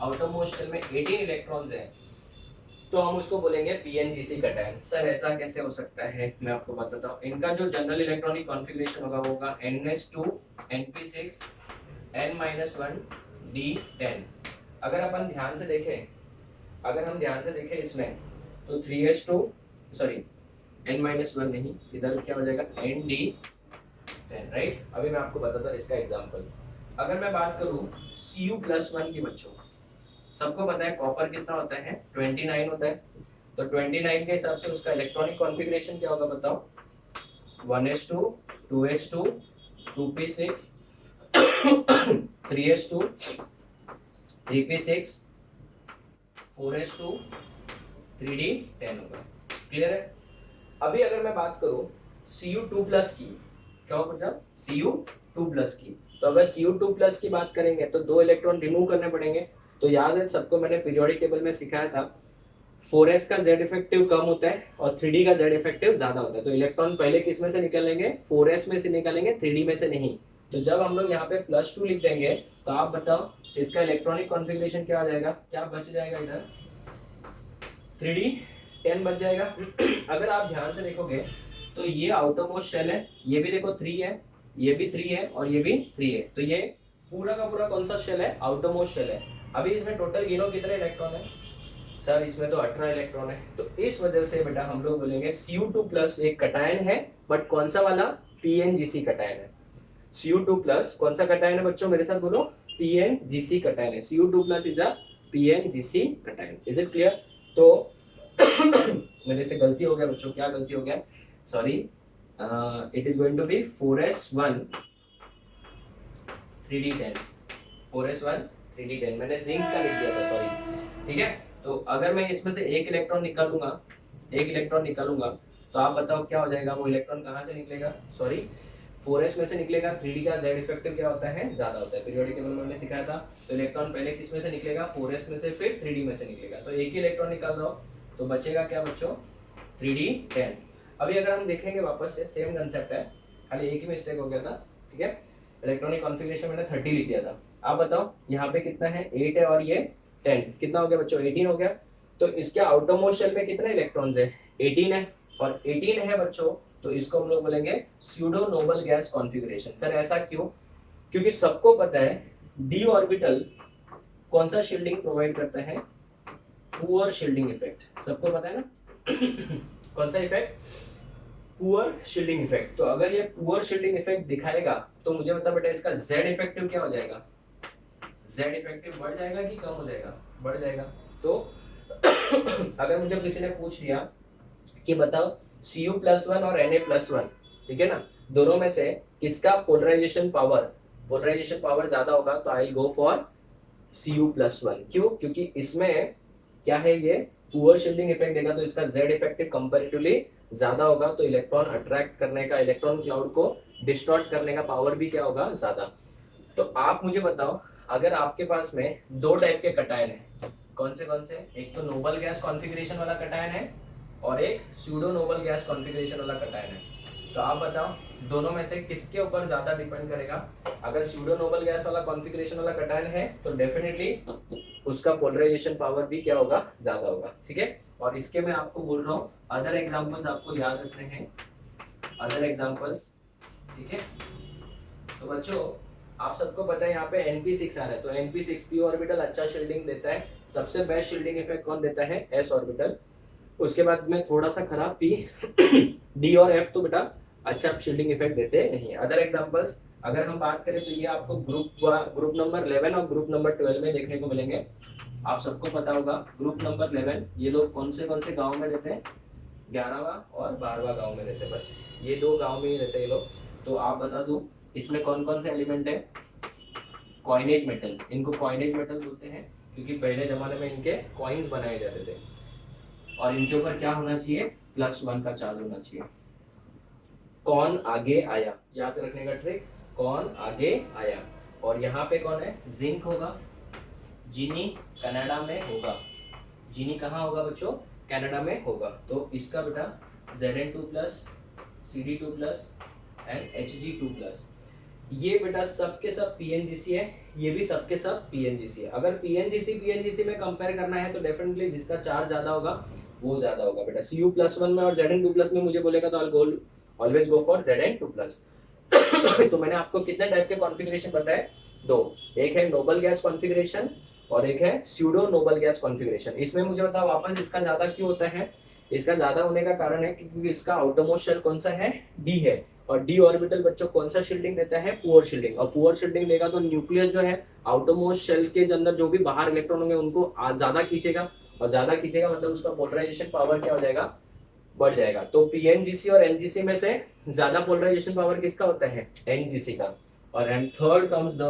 आउटरमोस्ट शेल में 18 इलेक्ट्रॉन्स हैं तो हम उसको बोलेंगे पीएनजीसी कटायन। सर ऐसा कैसे हो सकता है, मैं आपको बताता हूँ। इनका जो जनरल इलेक्ट्रॉनिक कॉन्फ़िगरेशन होगा वो होगा NS2 NP6 N-1 D10। अगर अपन ध्यान से देखें, अगर हम ध्यान से देखें इसमें तो 3s2 सॉरी N-1 नहीं, इधर क्या हो जाएगा ND10, राइट। अभी मैं आपको बताता हूँ इसका एग्जांपल। अगर मैं बात करूँ Cu+1 की, बच्चों सबको पता है कॉपर कितना होता है 29 होता है, तो 29 के हिसाब से उसका इलेक्ट्रॉनिक कॉन्फ़िगरेशन क्या होगा बताओ, 1s2 2s2 2p6 3s2 3p6 4s2 3d10 होगा। क्लियर है। अभी अगर मैं बात करूं Cu2+ की, क्या होगा बच्चा, Cu2+ की, तो अगर Cu2+ की बात करेंगे तो 2 इलेक्ट्रॉन रिमूव करने पड़ेंगे। तो याद है सबको, मैंने पीरियोडिक टेबल में सिखाया था 4s का z इफेक्टिव कम होता है और 3d का z इफेक्टिव ज्यादा होता है। तो इलेक्ट्रॉन पहले किस में से निकलेंगे, 4s में से निकालेंगे, 3d में से नहीं। तो जब हम लोग यहाँ पे +2 लिख देंगे तो आप बताओ इसका इलेक्ट्रॉनिक कॉन्फ़िगरेशन क्या हो जाएगा, क्या बच जाएगा, इधर 3d10 बच जाएगा। अगर आप ध्यान से देखोगे तो ये आउटरमोस्ट शेल है, ये भी देखो 3 है, ये भी 3 है और ये भी 3 है, तो ये पूरा का पूरा कौन सा शेल है, आउटरमोस्ट शेल है। अभी इसमें टोटल गिनो कितने इलेक्ट्रॉन है, सर इसमें तो 18 इलेक्ट्रॉन है। तो इस वजह से बेटा हम लोग बोलेंगे Cu2+ एक कटायन है, बट कौन सा वाला, पीएनजीसी कटायन है। Cu2+ कौन सा कटायन है बच्चों, मेरे साथ बोलो, पीएनजीसी कटायन है। Cu2+ is a PNGC cation. Is it clear. तो मेरे से गलती हो गया बच्चों, क्या गलती हो गया, sorry, it is going to be 4s1 3d10, 4s1 3d10, मैंने जिंक का लिख दिया था, सॉरी, ठीक है। तो अगर मैं इसमें से एक इलेक्ट्रॉन निकालूंगा, एक इलेक्ट्रॉन निकालूंगा, तो आप बताओ क्या हो जाएगा, वो इलेक्ट्रॉन कहाँ से निकलेगा, सॉरी 4s में से निकलेगा। 3d का z इफेक्टिव क्या होता है, ज्यादा होता है, पीरियोडिक टेबल में मैंने सिखाया था। तो इलेक्ट्रॉन पहले किस में से निकलेगा, 4s में से, फिर 3d में से निकलेगा। तो एक ही इलेक्ट्रॉन निकाल रहा हूँ तो बचेगा क्या बच्चों, 3d10। अभी अगर हम देखेंगे वापस से सेम कंसेप्ट है, खाली एक ही मिस्टेक हो गया था, ठीक है। इलेक्ट्रॉनिक कॉन्फ़िगरेशन मैंने 30 लिख दिया था। आप बताओ यहाँ पे कितना है, 8 है और ये 10, कितना हो गया बच्चों, 18 हो गया। तो इसके आउटरमोस्ट शेल में कितने इलेक्ट्रॉन्स है, 18 है, और 18 है बच्चों, तो इसको हम लोग बोलेंगे pseudo noble gas configuration. Sir ऐसा क्यों, क्योंकि सबको पता है डी ऑर्बिटल कौन सा शील्डिंग प्रोवाइड करता है, पुअर शील्डिंग इफेक्ट, सबको पता है ना कौन सा इफेक्ट, पुअर शील्डिंग इफेक्ट। तो अगर ये पुअर शील्डिंग इफेक्ट दिखाएगा तो मुझे बता बेटा इसका z इफेक्टिव क्या हो जाएगा, z इफेक्टिव बढ़ जाएगा कि कम हो जाएगा, बढ़ जाएगा। तो अगर मुझे किसी ने पूछ लिया कि बताओ Cu+1 और Na+1, ठीक है ना, दोनों में से किसका पोलराइजेशन पावर ज्यादा होगा, तो आई गो फॉर Cu+1। क्यों, क्योंकि इसमें क्या है, ये पुअर शील्डिंग इफेक्ट देगा, तो इसका z इफेक्टिव कंपैरेटिवली ज्यादा होगा, तो इलेक्ट्रॉन अट्रैक्ट करने का, इलेक्ट्रॉन क्लाउड को डिस्टॉर्ट करने का पावर भी क्या होगा, ज्यादा। तो आप मुझे बताओ, अगर आपके पास में 2 टाइप के कटायन है, कौन से, एक तो नोबल गैस कॉन्फ़िगरेशन वाला कटायन है और एक स्यूडो नोबल गैस कॉन्फ़िगरेशन वाला कटायन है, तो आप बताओ दोनों में से किसके ऊपर ज्यादा डिपेंड करेगा। अगर स्यूडो नोबल गैस वाला कॉन्फ़िगरेशन वाला कटायन है तो डेफिनेटली उसका पोलराइजेशन पावर भी क्या होगा, ज्यादा होगा, ठीक है। और इसके मैं आपको बोल रहा हूँ अदर एग्जांपल्स आपको याद रखने हैं, अदर एग्जांपल्स, ठीक है। तो बच्चों आप सबको पता है यहाँ पे NP6 आ रहा है, तो NP6 p ऑर्बिटल अच्छा शील्डिंग देता है, सबसे बेस्ट शील्डिंग इफेक्ट कौन देता है, s ऑर्बिटल। उसके बाद में थोड़ा सा खराब p d और f तो बेटा अच्छा शील्डिंग इफेक्ट देते नहीं है। अदर एग्जांपल्स अगर हम बात करें तो ये आपको ग्रुप नंबर 11 और ग्रुप नंबर 12 में देखने को मिलेंगे। आप सबको पता होगा ग्रुप नंबर 11 ये लोग कौन से गांव में रहते हैं, 11वां और 12वां गांव में रहते हैं, बस ये 2 गांव में ही रहते हैं ये लोग। तो आप बता दो इसमें कौन कौन से एलिमेंट है, कॉइनेज मेटल, इनको कॉइनेज मेटल बोलते हैं क्योंकि पहले जमाने में इनके कॉइन्स बनाए जाते थे। और इनके ऊपर क्या होना चाहिए, +1 का चार्ज होना चाहिए। कौन आगे आया, याद रखने का ट्रिक, कौन आगे आया। और यहाँ पे कौन है, जिंक होगा, जिनी कनाडा में होगा, जिनी कहाँ होगा बच्चों, कनाडा में होगा। तो इसका बेटा Zn2+, Cd2+ एंड Hg2+, ये बेटा सबके सब PNGC है, ये भी सबके सब PNGC है। अगर PNGC में कंपेयर करना है तो डेफिनेटली जिसका चार्ज ज्यादा होगा वो ज्यादा होगा बेटा। Cu+1 में और Zn2+ में मुझे बोलेगा तो ऑलवेज गो फॉर Zn2+। तो मैंने आपको कितने टाइप के कॉन्फ़िगरेशन बताए, दो, एक है नोबल गैस कॉन्फ़िगरेशन और एक है स्यूडो नोबल गैस कॉन्फ़िगरेशन। इसमें मुझे बताओ वापस इसका ज्यादा क्यों होता है, इसका ज्यादा होने का कारण है क्योंकि इसका आउटरमोस्ट शेल कौन सा है, डी है, और डी ऑर्बिटल बच्चों कौन सा शील्डिंग देता है, पुअर शील्डिंग। और पुअर शील्डिंग देगा तो न्यूक्लियस जो है आउटरमोस्ट शेल के अंदर जो भी बाहर इलेक्ट्रॉन होंगे उनको ज्यादा खींचेगा, और ज्यादा खींचेगा मतलब उसका पोलराइजेशन पावर क्या हो जाएगा, बढ़ जाएगा। तो पीएनजीसी और एनजीसी में से ज्यादा पोलराइजेशन पावर किसका होता है, एनजीसी का। और and third comes the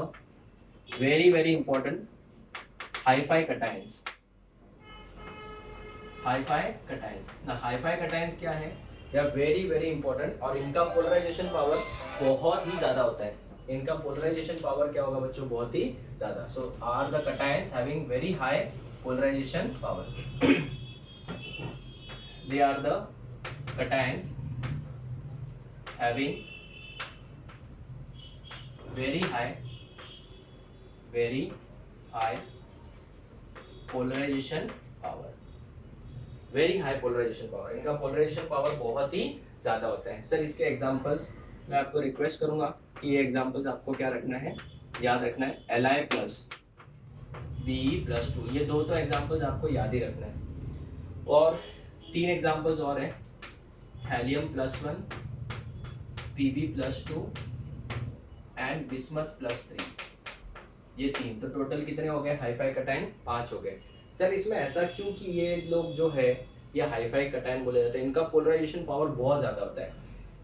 very very important hi fi cations. Hi fi cations ना, हाई-फाई कटायंस क्या है, they are very very important और इनका पोलराइजेशन पावर बहुत ही ज्यादा होता है। इनका पोलराइजेशन पावर क्या होगा बच्चों, बहुत ही ज्यादा। So are the cations having very high polarization power. They are the cations having very high polarization power, very high polarization power। इनका पोलराइजेशन पावर बहुत ही ज्यादा होता है। सर इसके एग्जांपल्स मैं आपको रिक्वेस्ट करूंगा कि ये एग्जांपल्स आपको क्या रखना है, याद रखना है, Li+Be+2, ये दो तो एग्जांपल्स आपको याद ही रखना है। और 3 एग्जांपल्स और हैं, Helium+1, Pb+2 एंड Bismuth+3, ये 3। तो टोटल कितने हो गए, हाई-फाई कटायन 5 हो गए। सर इसमें ऐसा क्यों कि ये लोग जो है ये हाई-फाई कटायन बोले जाते हैं, इनका पोलराइजेशन पावर बहुत ज्यादा होता है।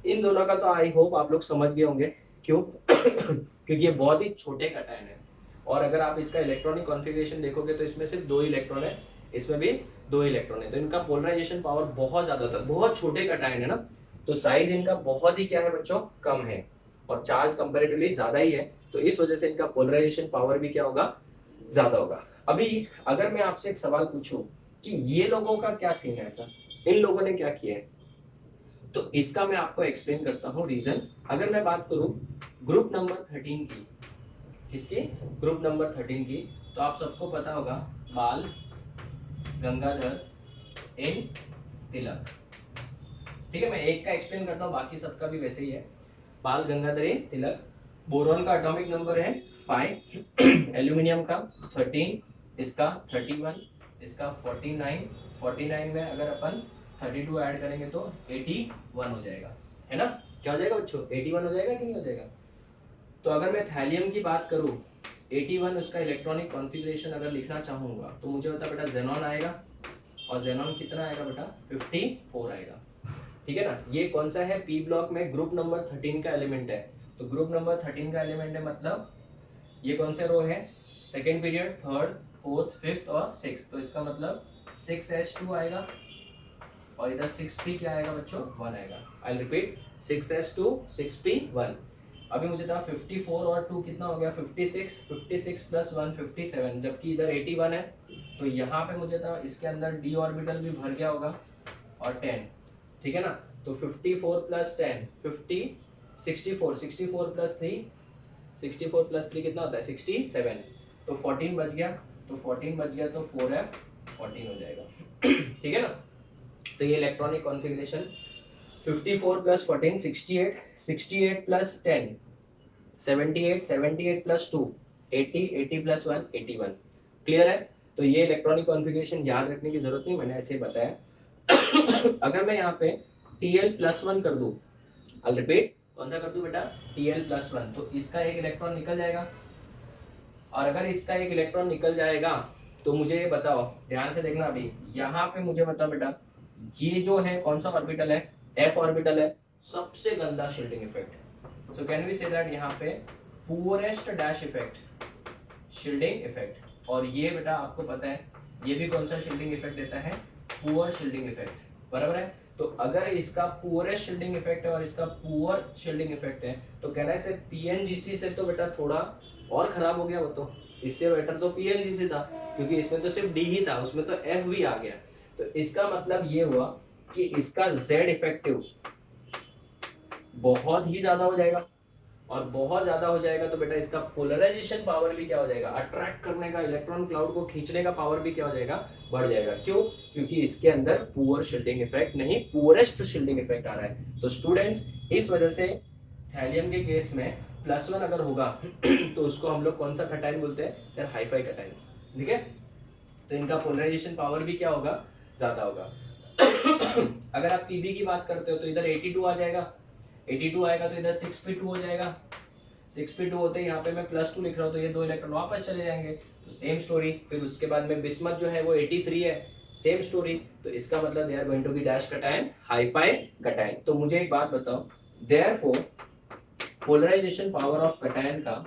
इन दोनों का तो आई होप आप लोग समझ गए होंगे क्यों। क्योंकि ये बहुत ही छोटे कटायन है, और अगर आप इसका इलेक्ट्रॉनिक कॉन्फ़िगरेशन देखोगे तो इसमें सिर्फ 2 इलेक्ट्रॉन है, इसमें भी 2 इलेक्ट्रॉन है। तो इनका पोलराइजेशन पावर बहुत ज्यादा होता है, बहुत छोटे कटायन है ना, तो साइज इनका बहुत ही क्या है बच्चों, कम है, और चार्ज कंपैरेटिवली ज्यादा ही है, तो इस वजह से इनका पोलराइजेशन पावर भी क्या होगा, ज्यादा होगा। अभी अगर मैं आपसे एक सवाल पूछूं कि ये लोगों का क्या सीन है, ऐसा इन लोगों ने क्या किया है, तो इसका मैं आपको एक्सप्लेन करता हूँ रीजन। अगर मैं बात करूं ग्रुप नंबर 13 की, किसकी, ग्रुप नंबर 13 की, तो आप सबको पता होगा बाल गंगाधर इन तिलक। ठीक है, मैं एक का एक्सप्लेन करता हूँ, बाकी सबका भी वैसे ही है। बाल गंगाधर इन तिलक, बोरॉन का एटॉमिक नंबर है 5, एल्यूमिनियम का 13, इसका 31, इसका 49 में अगर अपन 32 ऐड करेंगे तो 81 हो जाएगा, है ना, क्या हो जाएगा बच्चों, 81 हो जाएगा कि नहीं हो जाएगा। तो अगर मैं थैलियम की बात करूं 81, उसका इलेक्ट्रॉनिक कॉन्फ़िगरेशन अगर लिखना चाहूंगा तो मुझे बता बेटा जेनॉन आएगा, और जेनॉन कितना आएगा बेटा, 54 आएगा। ठीक है ना, ये कौन सा है, पी ब्लॉक में ग्रुप नंबर 13 का एलिमेंट है। तो ग्रुप नंबर 13 का एलिमेंट है, मतलब ये कौन से रो है, second period, third, fourth, fifth और सिक्स। तो इसका मतलब 6s2 आएगा, और इधर 6p क्या आएगा बच्चों, 1 आएगा। I repeat, 6s2 6p 1। अभी मुझे था 54 और 2 कितना हो गया, 56, 56 + 1 57, जबकि इधर 81 है। तो यहाँ पे मुझे था इसके अंदर d ऑर्बिटल भी भर गया होगा, और 10, ठीक है ना। तो 54 + 10 50, 64, 64 + 3, 64 + 3 कितना होता है, 67। तो 14 बच गया, तो 14 बच गया तो 4f 14 हो जाएगा। ठीक है ना। तो ये इलेक्ट्रॉनिक कॉन्फ़िगरेशन 54 + 14 68, 68 + 10 78, 78 + 2 80, 80 + 1 81। क्लियर है। तो ये इलेक्ट्रॉनिक कॉन्फ़िगरेशन याद रखने की जरूरत नहीं, मैंने ऐसे बताया। अगर मैं यहाँ पे Tl+1 कर दूं, आई रिपीट, कौन सा कर दूं बेटा, Tl+1, तो इसका एक इलेक्ट्रॉन निकल जाएगा। और अगर इसका एक इलेक्ट्रॉन निकल जाएगा तो मुझे ये बताओ, ध्यान से देखना, अभी यहाँ पे मुझे बताओ बेटा, ये जो है कौन सा ऑर्बिटल है, f ऑर्बिटल है, सबसे गंदा shielding effect. So can we say that यहाँ पे poorest dash effect, shielding effect. और ये बेटा आपको पता है ये भी कौन सा शील्डिंग इफेक्ट देता है, पुअर शील्डिंग इफेक्ट, बराबर है। तो अगर इसका पुअरेस्ट शील्डिंग इफेक्ट है और इसका पुअर शील्डिंग इफेक्ट है तो कहना है पीएनजीसी से तो बेटा थोड़ा और खराब हो गया वो तो, इससे बेटर तो पीएनजीसी था, क्योंकि इसमें तो सिर्फ डी ही था, उसमें तो एफ भी आ गया। तो इसका मतलब ये हुआ कि इसका जेड इफेक्टिव बहुत ही ज्यादा हो जाएगा, और बहुत ज्यादा हो जाएगा तो बेटा इसका पोलराइजेशन पावर भी क्या हो जाएगा, अट्रैक्ट करने का, इलेक्ट्रॉन क्लाउड को खींचने का पावर भी क्या हो जाएगा, बढ़ जाएगा। क्यों? क्योंकि इसके अंदर पुअर शील्डिंग इफेक्ट नहीं, पुअरेस्ट शील्डिंग इफेक्ट आ रहा है। तो स्टूडेंट्स, इस वजह से थैलियम के केस में +1 अगर होगा तो उसको हम लोग कौन सा कटायन बोलते हैं यार, हाईफाई कटायंस, ठीक है। तो इनका पोलराइजेशन पावर भी क्या होगा, ज्यादा होगा। अगर आप पीबी की बात करते हो तो इधर 82 आ जाएगा, 82 आएगा तो इधर 6p2 हो जाएगा, 6p2 होते हैं, यहाँ पे मैं +2 लिख रहा हूँ तो ये 2 इलेक्ट्रॉन वापस चले जाएंगे, तो सेम स्टोरी। फिर उसके बाद में बिस्मथ जो है वो 83 है, सेम स्टोरी। तो इसका मतलब they are going to be dash cation, hi fi cation. तो मुझे एक बात बताओ, therefore polarisation power of cation का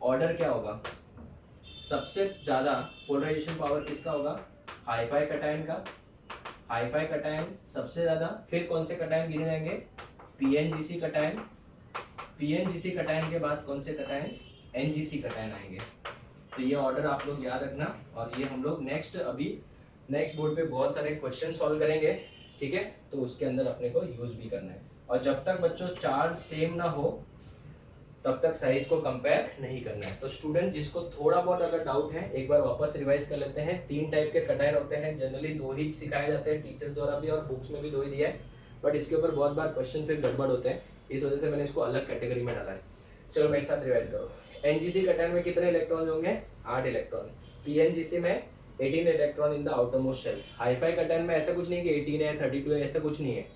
ऑर्डर क्या होगा, सबसे ज्यादा पोलराइजेशन पावर किसका होगा, हाईफाई कटायन का, हाईफाई कटायन सबसे ज्यादा। फिर कौन से कटायन गिने जाएंगे, पीएनजीसी कटायन, पीएनजीसी कटायन के बाद कौन से कटायन, एनजीसी कटायन आएंगे। तो ये ऑर्डर आप लोग याद रखना, और ये हम लोग नेक्स्ट बोर्ड पे बहुत सारे क्वेश्चन सॉल्व करेंगे, ठीक है। तो उसके अंदर अपने को यूज भी करना है, और जब तक बच्चों चार्ज सेम ना हो तब तक साइज को कंपेयर नहीं करना है। तो स्टूडेंट जिसको थोड़ा बहुत अगर डाउट है एक बार वापस रिवाइज कर लेते हैं। 3 टाइप के कटायन होते हैं, जनरली 2 ही सिखाए जाते हैं टीचर्स द्वारा भी, और बुक्स में भी 2 ही दिया है, बट इसके ऊपर बहुत बार क्वेश्चन फिर गड़बड़ होते हैं, इस वजह से मैंने इसको अलग कैटेगरी में डाला है। चलो मेरे साथ रिवाइज करो। एनजीसी कटायन में कितने इलेक्ट्रॉन होंगे, 8 इलेक्ट्रॉन। पीएनजीसी में 18 electron in the outermost shell. Hi fi cation में ऐसा कुछ नहीं कि 18 है 32 है, ऐसा कुछ नहीं है।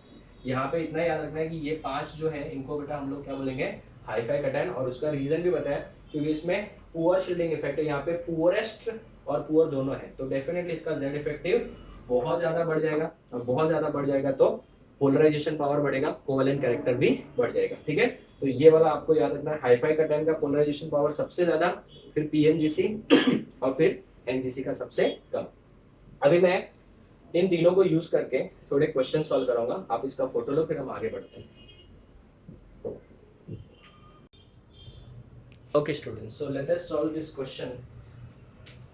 यहाँ पे इतना याद रखना है कि ये 5 जो है इनको बेटा हम लोग क्या बोलेंगे, हाईफाई कटायन। और उसका रीजन भी बताया, क्योंकि इसमें पुअर शील्डिंग इफेक्ट है, यहाँ पे पुअरेस्ट और पुअर दोनों है, तो डेफिनेटली इसका जेड इफेक्टिव बहुत ज्यादा बढ़ जाएगा, और बहुत ज्यादा बढ़ जाएगा तो पोलराइजेशन पावर बढ़ेगा, कोवेलेंट कैरेक्टर भी बढ़ जाएगा, ठीक है। तो ये वाला आपको याद रखना है, हाईफाई कटायन का पोलराइजेशन पावर सबसे ज्यादा, फिर पीएनजीसी और फिर एनजीसी का सबसे कम। अभी मैं इन तीनों को यूज करके थोड़े क्वेश्चन सॉल्व कराऊंगा, आप इसका फोटो लो, फिर हम आगे बढ़ते हैं। Okay students, so let us solve this question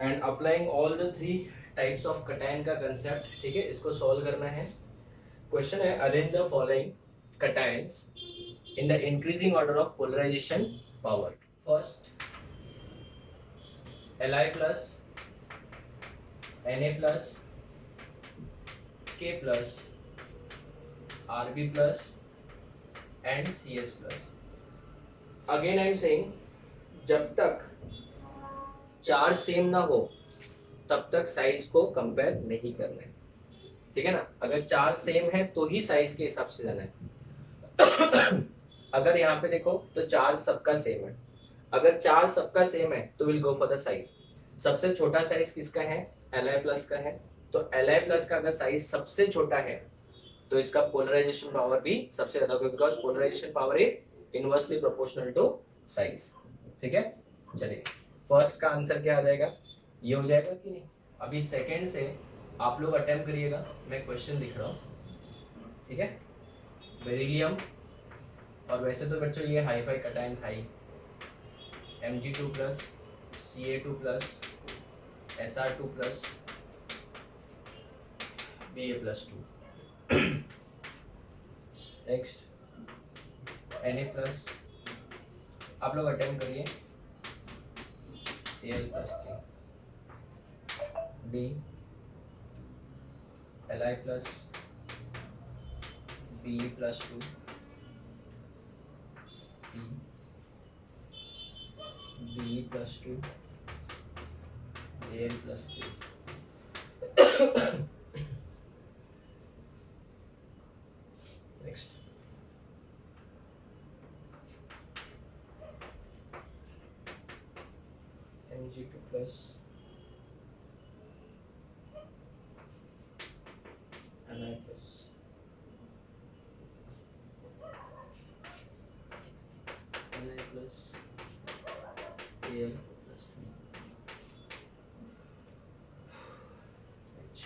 and applying all the 3 types of cation का concept, ठीक है, इसको solve करना है। Question है, arrange the following cations in the increasing order of polarization power. First, Li plus, Na plus, K plus, Rb plus and Cs plus. Again I am saying, जब तक charge same ना हो तब तक size को compare नहीं करना है, ठीक है ना। अगर चार्ज सेम है तो ही साइज के हिसाब से जाना है। अगर यहाँ पे देखो तो चार्ज सबका सेम है, अगर चार्ज सबका सेम है तो will go for the size. सबसे छोटा साइज किसका है, Li प्लस का है, तो Li प्लस का अगर साइज सबसे छोटा है तो इसका पोलराइजेशन पावर भी सबसे ज्यादा होगा, because polarisation power is inversely proportional to size, ठीक है। चलिए, फर्स्ट का आंसर क्या आ जाएगा, ये हो जाएगा कि नहीं। अभी सेकंड से आप लोग अटेम्प्ट करिएगा, मैं क्वेश्चन लिख रहा हूँ, ठीक है। बेरिलियम, और वैसे तो बच्चों ये हाईफाई कटायन था ही, Mg2 plus, Ca2 plus, Sr2 plus, Ba plus 2। Next Na plus, आप लोग अटेम्प्ट करिए, Al plus 3, D, Li plus, Be plus 2, E, Be plus 2, Al plus 3। Next Mg2 plus, Ni plus, Ni plus, Al plus 3, H।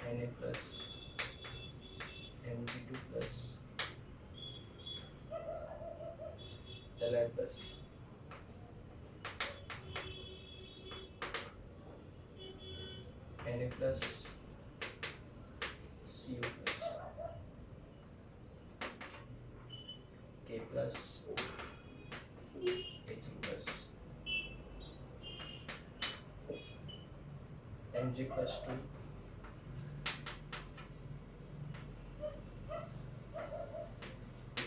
Na plus Mg2 plus Li plus Na plus Cu plus K plus Ag plus Mg plus 2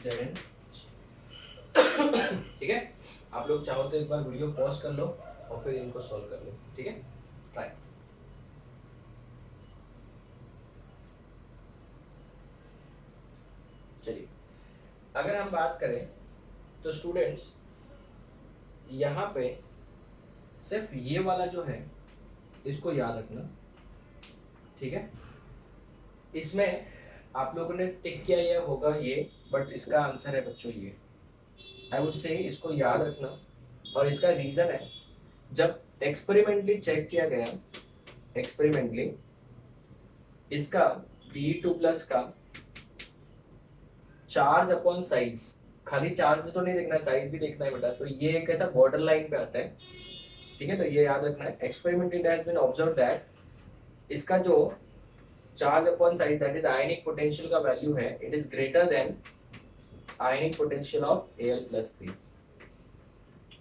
Zn। ठीक है, आप लोग चाहो तो एक बार video pause कर लो और फिर इनको सॉल्व कर लो। ठीक है, ट्राई। चलिए, अगर हम बात करें तो स्टूडेंट्स यहाँ पे सिर्फ ये वाला जो है इसको याद रखना। ठीक है, इसमें आप लोगों ने टिक किया ये होगा ये, बट इसका आंसर है बच्चों ये। आई वुड से इसको याद रखना, और इसका रीजन है जब एक्सपेरिमेंटली चेक किया गया, एक्सपेरिमेंटली इसका Be2 प्लस का चार्ज अपॉन साइज, खाली चार्ज तो नहीं देखना है, साइज भी देखना है बेटा, तो ये एक ऐसा बॉर्डर लाइन पे आता है। ठीक है, तो ये याद रखना है। Experimentally it has been observe that इसका जो charge upon size that is ionic potential का वैल्यू है, it is greater than ionic potential of Al+3।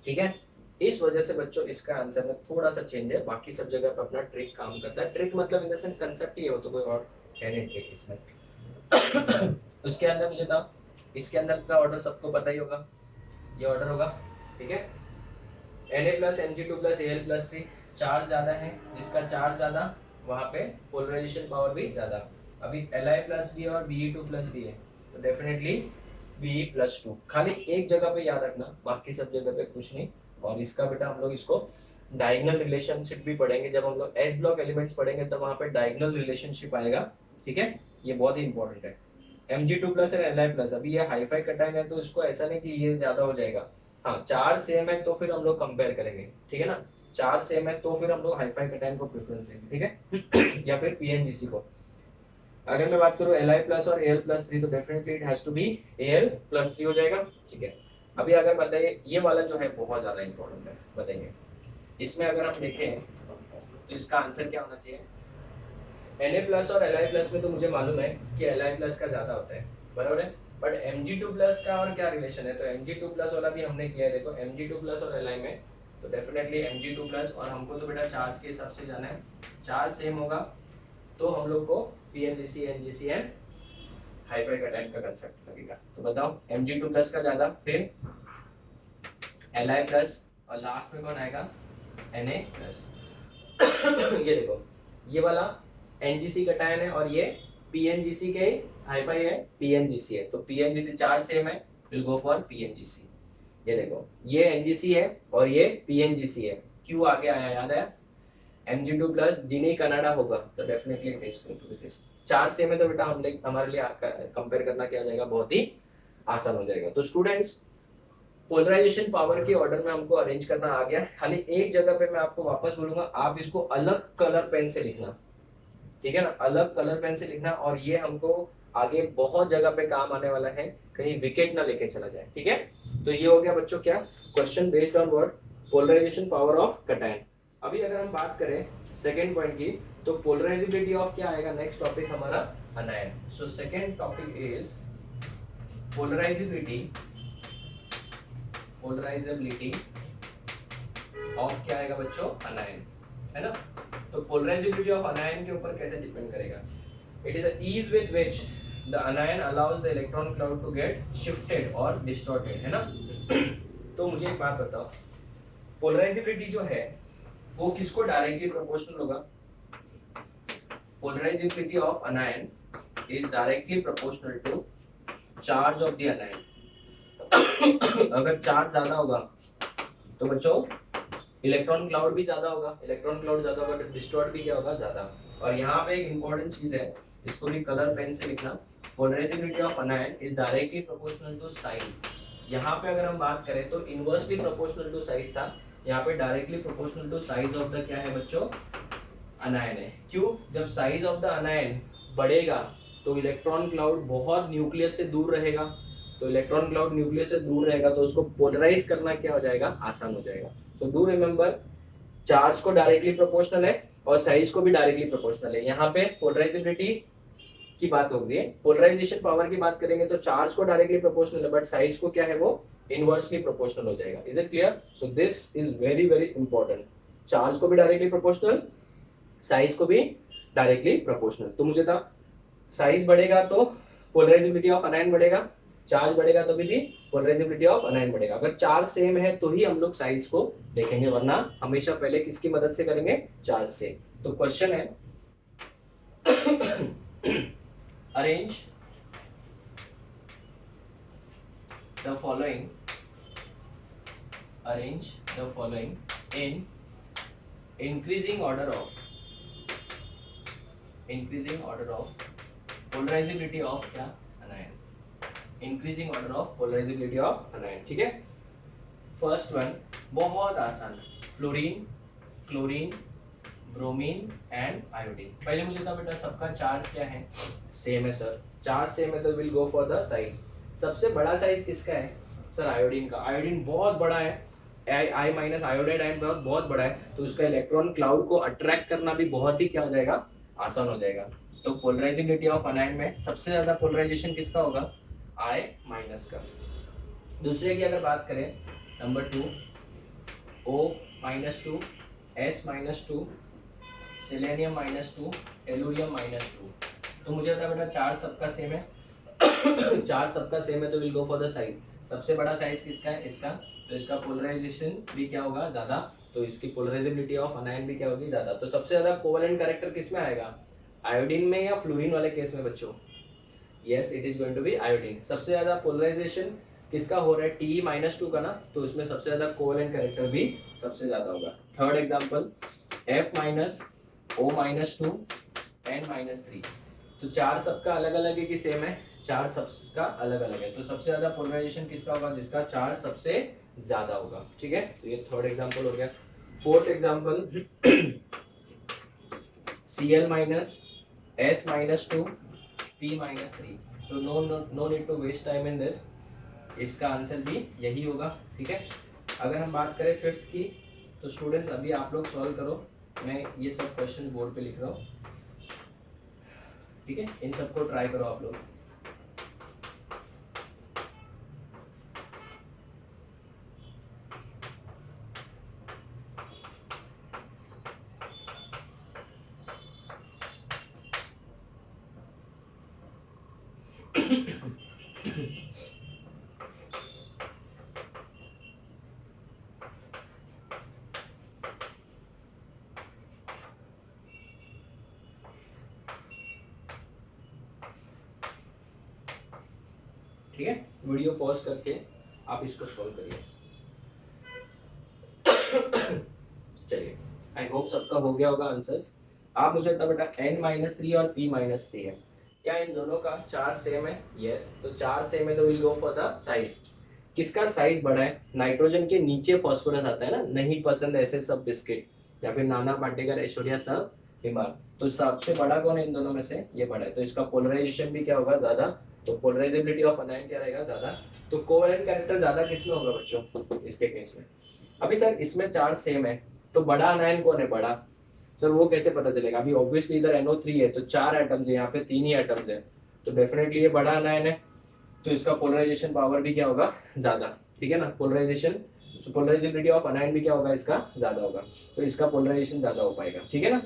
ठीक है, इस वजह से बच्चों इसका आंसर में थोड़ा सा चेंज है, बाकी सब जगह पे अपना ट्रिक काम करता है। ट्रिक मतलब इन द सेंस कंसेप्ट ही है, वो तो कोई और है नहीं ट्रिक इसमें। उसके अंदर मुझे था, इसके अंदर का ऑर्डर सबको पता ही होगा, ये ऑर्डर होगा। ठीक है, Na plus Mg2 plus Al+3, charge ज्यादा है, जिसका चार्ज ज्यादा वहाँ पे पोलराइजेशन पावर भी ज्यादा। अभी Li+B और Be2 प्लस B है, तो डेफिनेटली Be+2। खाली एक जगह पे याद रखना, बाकी सब जगह पे कुछ नहीं। और इसका बेटा हम लोग इसको डायगोनल रिलेशनशिप भी पढ़ेंगे, जब हम लोग एस ब्लॉक एलिमेंट्स पढ़ेंगे तब वहाँ पे डायगोनल रिलेशनशिप आएगा। ठीक है, ये बहुत ही इंपॉर्टेंट है। Mg2 प्लस और Li+, अभी ये हाईफाई कटाइन है तो इसको ऐसा नहीं कि ये ज्यादा हो जाएगा। हाँ, चार सेम है तो फिर हम लोग कंपेयर करेंगे। ठीक है ना, चार सेम है तो फिर हम लोग हाईफाई कटाइन को प्रेफरेंस देंगे। ठीक है, या फिर PNGC को। अगर मैं बात करूँ Li+ और Al+3 तो definitely it has to be Al+3 हो जाएगा। ठीक है, अभी अगर बताइए ये वाला जो है बहुत ज्यादा इंपॉर्टेंट है, बताइए इसमें अगर हम देखें तो इसका आंसर क्या होना चाहिए। Na+ और Li+ में तो मुझे मालूम है कि Li+ का ज्यादा होता है, बराबर है, बट Mg2 प्लस का और क्या रिलेशन है, तो Mg2 प्लस वाला भी हमने किया है। देखो Mg2 प्लस और Li में तो डेफिनेटली Mg2 प्लस, और हमको तो बेटा चार्ज के हिसाब से जाना है, चार्ज सेम होगा तो हम लोग को PNGC NGC and hi fi cation का कंसेप्ट लगेगा। तो बताओ Mg2 प्लस का ज्यादा, फिर Li+ और लास्ट में कौन आएगा, Na+। ये देखो ये वाला NGC कटायन है और ये PNGC के हाईफाई है, PNGC है, तो PNGC चार्ज सेम है, विल गो फॉर PNGC। ये देखो ये NGC है और ये PNGC है, क्यों आगे आया याद है, Mg2 प्लस जिन्हें कनाडा होगा तो definitely it is going to be this. Charge same है तो बेटा हमारे लिए कंपेयर करना क्या हो जाएगा, बहुत ही आसान हो जाएगा। तो स्टूडेंट्स पोलराइजेशन पावर के ऑर्डर में हमको अरेंज करना आ गया। खाली एक जगह पे मैं आपको वापस बोलूंगा, आप इसको अलग कलर पेन से लिखना। ठीक है ना, अलग कलर पेन से लिखना, और ये हमको आगे बहुत जगह पे काम आने वाला है, कहीं विकेट ना लेके चला जाए। ठीक है, तो ये हो गया बच्चों क्या, question based on what, polarisation power of cation. अभी अगर हम बात करें सेकेंड पॉइंट की, तो पोलराइजेबिलिटी ऑफ क्या आएगा, नेक्स्ट टॉपिक हमारा अनायन। So second topic is polarisability of क्या आएगा बच्चों, अनायन, है ना। तो पोलराइजेबिलिटी ऑफ अनायन के ऊपर कैसे डिपेंड करेगा, it is the ease with which the anion allows the electron cloud to get shifted और डिस्टॉर्टेड, है ना। तो मुझे एक बात बताओ, पोलराइजेबिलिटी जो है वो किसको डायरेक्टली प्रोपोर्शनल होगा, polarisability of anion is directly proportional to charge of the anion. अगर चार्ज ज्यादा होगा तो बच्चों इलेक्ट्रॉन क्लाउड भी ज्यादा होगा, इलेक्ट्रॉन क्लाउड ज्यादा होगा तो डिस्टॉर्ट भी क्या होगा, ज्यादा। और यहाँ पे एक इंपॉर्टेंट चीज है, इसको भी कलर पेन से लिखना, polarisability of anion is directly proportional to size. यहाँ पे अगर हम बात करें तो इनवर्सली प्रोपोर्शनल टू साइज था, यहाँ पे directly proportional to size of the क्या है बच्चों, अनायन है। क्यों? जब साइज ऑफ द अनायन बढ़ेगा तो इलेक्ट्रॉन क्लाउड बहुत न्यूक्लियस से दूर रहेगा, तो इलेक्ट्रॉन क्लाउड न्यूक्लियस से दूर रहेगा तो उसको पोलराइज करना क्या हो जाएगा, आसान हो जाएगा। सो डू रिमेंबर, चार्ज को डायरेक्टली प्रोपोर्शनल है और साइज को भी डायरेक्टली प्रोपोर्शनल है। यहाँ पे पोलराइजेबिलिटी की बात होगी, पोलराइजेशन पावर की बात करेंगे तो चार्ज को डायरेक्टली प्रोपोर्शनल है, बट साइज को क्या है, वो इनवर्सली प्रोपोर्शनल हो जाएगा। Is it clear? So this is very very important. Charge को भी डायरेक्टली प्रोपोर्शनल, साइज को भी डायरेक्टली प्रोपोर्शनल। तो मुझे था साइज बढ़ेगा तो पोलराइजेबिलिटी ऑफ अनायन बढ़ेगा, चार्ज बढ़ेगा तो भी पोलराइजेबिलिटी ऑफ अनायन बढ़ेगा। अगर चार्ज सेम है तो ही हम लोग साइज को देखेंगे, वरना हमेशा पहले किसकी मदद से करेंगे, चार्ज से। तो क्वेश्चन है arrange the following in increasing order of polarizability of क्या, anion, increasing order of polarizability of anion। ठीक है, फर्स्ट वन बहुत आसान, fluorine, chlorine, bromine and iodine. पहले मुझे था बेटा सबका चार्ज क्या है, सेम है सर, चार्ज सेम है तो will go for the size. सबसे बड़ा साइज किसका है सर, आयोडीन का। आयोडीन बहुत बड़ा है, आई माइनस आयोडाइड आयन बहुत बड़ा है, तो उसका इलेक्ट्रॉन क्लाउड को अट्रैक्ट करना भी बहुत ही क्या हो जाएगा, आसान हो जाएगा। तो पोलराइजेबिलिटी ऑफ अनायन में सबसे ज्यादा पोलराइजेशन किसका होगा, आई माइनस का। दूसरे की अगर बात करें, number 2 O-2, S-2, selenium -2, tellurium -2। तो मुझे आता बेटा चार्ज सबका सेम है चार्ज सबका सेम है तो will go for the size. सबसे बड़ा साइज किसका है, इसका, तो इसका पोलराइजेशन भी क्या होगा, ज्यादा, तो इसकी पोलराइजेबिलिटी ऑफ अनायन भी क्या होगी, ज्यादा। तो सबसे ज्यादा कोवेलेंट कैरेक्टर किस में आएगा, आयोडीन में या फ्लोरीन वाले केस में बच्चों? Yes, it is going to be iodine. सबसे ज्यादा पोलराइजेशन किसका हो रहा है, T-2 का ना, तो उसमें सबसे ज्यादा कोवेलेंट कैरेक्टर भी सबसे ज्यादा होगा। Third example F-O-2, N-3। तो चार सबका अलग अलग है कि सेम है, चार सबका अलग अलग है, तो सबसे ज्यादा पोलराइजेशन किसका होगा, जिसका चार्ज सबसे ज्यादा होगा। ठीक है, तो ये थर्ड एग्जांपल हो गया। Fourth example Cl-S-2, P-3। So no need to waste time in this, इसका आंसर भी यही होगा। ठीक है, अगर हम बात करें फिफ्थ की, तो स्टूडेंट्स अभी आप लोग सॉल्व करो, मैं ये सब क्वेश्चन बोर्ड पे लिख रहा हूँ। ठीक है, इन सबको ट्राई करो आप लोग। ठीक है, वीडियो पॉज करके आप इसको सॉल्व करिए। चलिए, आई होप सबका हो गया होगा आंसर्स। आप मुझे बता बेटा N-3 और P-3 है, क्या इन दोनों का चार्ज सेम है? यस, तो चार्ज सेम है तो will go for the size. किसका साइज बड़ा है, नाइट्रोजन के नीचे फास्फोरस आता है ना, नहीं पसंद ऐसे सब बिस्किट या फिर नाना पाटेकर, ऐश्वर्या सब बीमार, तो सबसे बड़ा कौन है इन दोनों में से, ये बड़ा है, तो इसका पोलराइजेशन भी क्या होगा, ज्यादा, तो पोलराइजेबिलिटी ऑफ अनायन क्या रहेगा, ज्यादा। तो कोवेलेंट कैरेक्टर ज्यादा किसमें होगा बच्चों, इसके केस में। अभी सर इसमें चार्ज सेम है तो बड़ा अनायन कौन है, बड़ा, सर वो कैसे पता चलेगा? अभी ऑब्वियसली इधर NO3 है तो 4 एटम्स है, यहाँ पे 3 ही एटम्स है, तो डेफिनेटली ये बड़ा अनायन है, तो इसका पोलराइजेशन पावर भी क्या होगा, ज्यादा। ठीक है ना, पोलराइजेबिलिटी ऑफ अनायन भी क्या होगा, इसका ज्यादा होगा, तो इसका पोलराइजेशन ज्यादा हो पाएगा। ठीक है ना,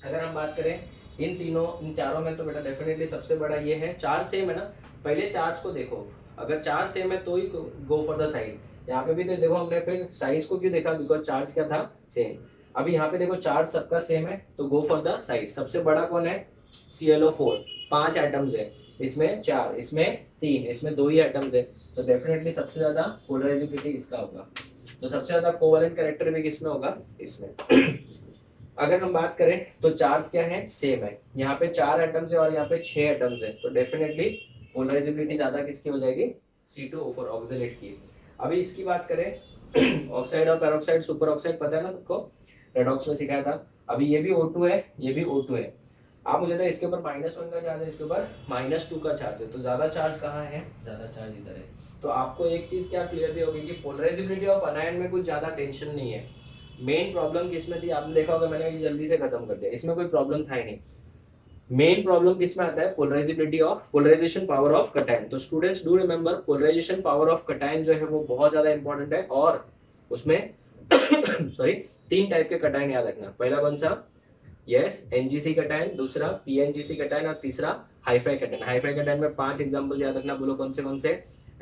अगर हम बात करें इन चारों में, तो बेटा डेफिनेटली सबसे बड़ा ये है, चार्ज सेम है ना, पहले चार्ज को देखो, अगर चार्ज सेम है तो ही गो फॉर द साइज। यहाँ पे भी तो देखो हमने फिर साइज को क्यों देखा, बिकॉज चार्ज क्या था, सेम। अभी यहाँ पे देखो चार्ज सबका सेम है तो गो फॉर द साइज। सबसे बड़ा कौन है, ClO4, 5 एटम्स है, इसमें 4, इसमें 3, इसमें 2 ही एटम्स है, तो डेफिनेटली सबसे ज्यादा पोलराइजेबिलिटी इसका होगा। तो सबसे ज्यादा कोवेलेंट कैरेक्टर भी किसमें होगा, इसमें। अगर हम बात करें तो चार्ज क्या है, सेम है, यहाँ पे 4 एटम्स है और यहाँ पे 6 एटम्स है, तो डेफिनेटली पोलराइजेबिलिटी ज्यादा किसकी हो जाएगी, C2O4 ऑक्सलेट की। अभी इसकी बात करें ऑक्साइड और पेरोक्साइड, सुपर ऑक्साइड पता है ना सबको, रेडॉक्स में सिखाया था। अभी ये भी O2 है, ये भी O2 है। आप मुझे इसके ऊपर -1 का चार्ज है, इसके ऊपर -2 का चार्ज है, तो ज्यादा चार्ज कहाँ है, ज्यादा चार्ज इधर है। तो आपको एक चीज क्या क्लियरली होगी कि पोलराइजेबिलिटी ऑफ अनायन में कुछ ज्यादा टेंशन नहीं है। मेन प्रॉब्लम किसमें थी आपने देखा होगा, मैंने ये जल्दी से खत्म कर दिया, इसमें कोई प्रॉब्लम था ही नहीं। मेन प्रॉब्लम किसमें आता है, polarizability of polarisation power of cation. तो students do remember polarization power of cation जो है वो बहुत ज्यादा इंपॉर्टेंट है, और उसमें सॉरी 3 टाइप के कटायन याद रखना। पहला कौन सा, यस एनजीसी कटायन, दूसरा पीएनजीसी कटायन, और तीसरा हाईफाई कटायन। हाईफाई कटायन में 5 एग्जांपल याद रखना, बोलो कौन से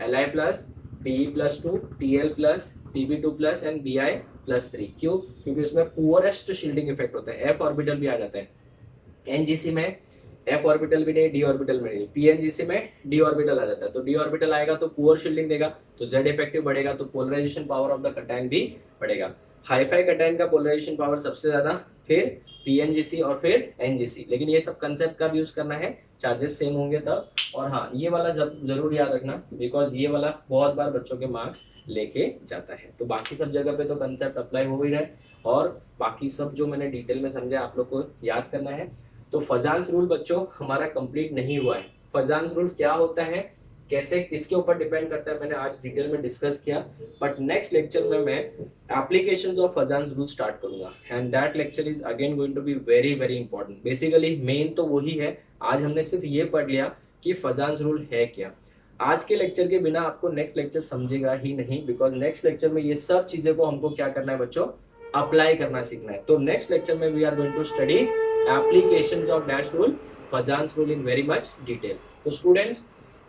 Li plus, Pe+2, Tl+, Pb2+ and Bi+3। क्यों, क्योंकि उसमें पुअरेस्ट शील्डिंग इफेक्ट होता है, f ऑर्बिटल भी आ जाता है। एनजीसी में f ऑर्बिटल भी नहीं, d ऑर्बिटल में नहीं, पीएनजीसी में d ऑर्बिटल आ जाता है। तो d ऑर्बिटल आएगा तो पुअर शील्डिंग देगा, तो z इफेक्टिव बढ़ेगा, तो polarisation power of the cation भी बढ़ेगा। हाईफाई कटायन का पोलराइजेशन पावर सबसे ज्यादा, फिर पीएनजीसी और फिर एनजीसी। लेकिन ये सब कंसेप्ट कब यूज करना है, चार्जेस सेम होंगे तब। और हाँ, ये वाला जरूर याद रखना, बिकॉज ये वाला बहुत बार बच्चों के मार्क्स लेके जाता है। तो बाकी सब जगह पे तो कंसेप्ट अप्लाई हो ही रहा है, और बाकी सब जो मैंने डिटेल में समझा आप लोग को याद करना है। तो फजान्स रूल बच्चों हमारा कंप्लीट नहीं हुआ है। फजान्स रूल क्या होता है, कैसे, किसके ऊपर डिपेंड करता है, मैंने आज डिटेल में डिस्कस किया। बट नेक्स्ट लेक्चर में मैं applications of Fajans rule start करूंगा, and that lecture is again going to be very very important. Basically main तो वही है, आज हमने सिर्फ ये पढ़ लिया कि फजान्स रूल है क्या। आज के लेक्चर के बिना आपको नेक्स्ट लेक्चर समझेगा ही नहीं, बिकॉज नेक्स्ट लेक्चर में ये सब चीजें को हमको क्या करना है बच्चों, अप्लाई करना सीखना है। तो नेक्स्ट लेक्चर में we are going to study applications of dash rule, Fajans rule in very much detail. तो स्टूडेंट्स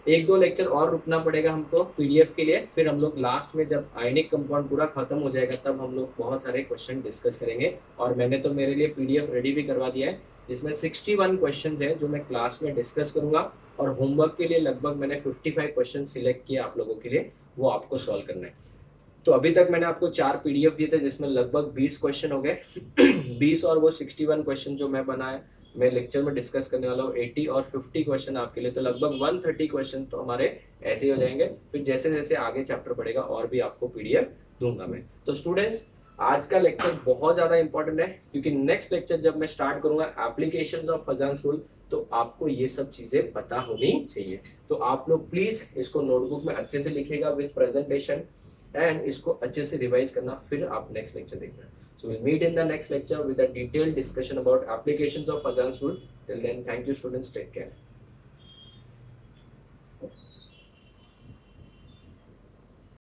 1-2 लेक्चर और रुकना पड़ेगा हमको पीडीएफ के लिए, फिर हम लोग लास्ट में जब आयनिक कंपाउंड पूरा खत्म हो जाएगा तब हम लोग बहुत सारे क्वेश्चन डिस्कस करेंगे। और मैंने तो मेरे लिए पीडीएफ रेडी भी करवा दिया है, जिसमें 61 क्वेश्चन है जो मैं क्लास में डिस्कस करूंगा, और होमवर्क के लिए लगभग मैंने 55 क्वेश्चन सिलेक्ट किया आप लोगों के लिए, वो आपको सॉल्व करना है। तो अभी तक मैंने आपको 4 पीडीएफ दिए थे, जिसमें लगभग 20 क्वेश्चन हो गए 20 और वो 61 क्वेश्चन जो मैं बनाया, मैं लेक्चर में डिस्कस करने वाला हूँ 80 और 50 क्वेश्चन आपके लिए, तो लगभग 130 क्वेश्चन तो हमारे ऐसे ही हो जाएंगे। फिर जैसे जैसे आगे चैप्टर पढ़ेगा और भी आपको पीडीएफ दूंगा मैं। तो स्टूडेंट्स आज का लेक्चर बहुत ज्यादा इंपॉर्टेंट है, क्योंकि नेक्स्ट लेक्चर जब मैं स्टार्ट करूंगा एप्लीकेशंस ऑफ फजान्स रूल, तो आपको ये सब चीजें पता होनी चाहिए। तो आप लोग प्लीज इसको नोटबुक में अच्छे से लिखिएगा विद प्रेजेंटेशन, एंड इसको अच्छे से रिवाइज करना, फिर आप नेक्स्ट लेक्चर देखना। So we'll meet in the next lecture with a detailed discussion about applications of Fazan's rule. Till then, thank you students, take care.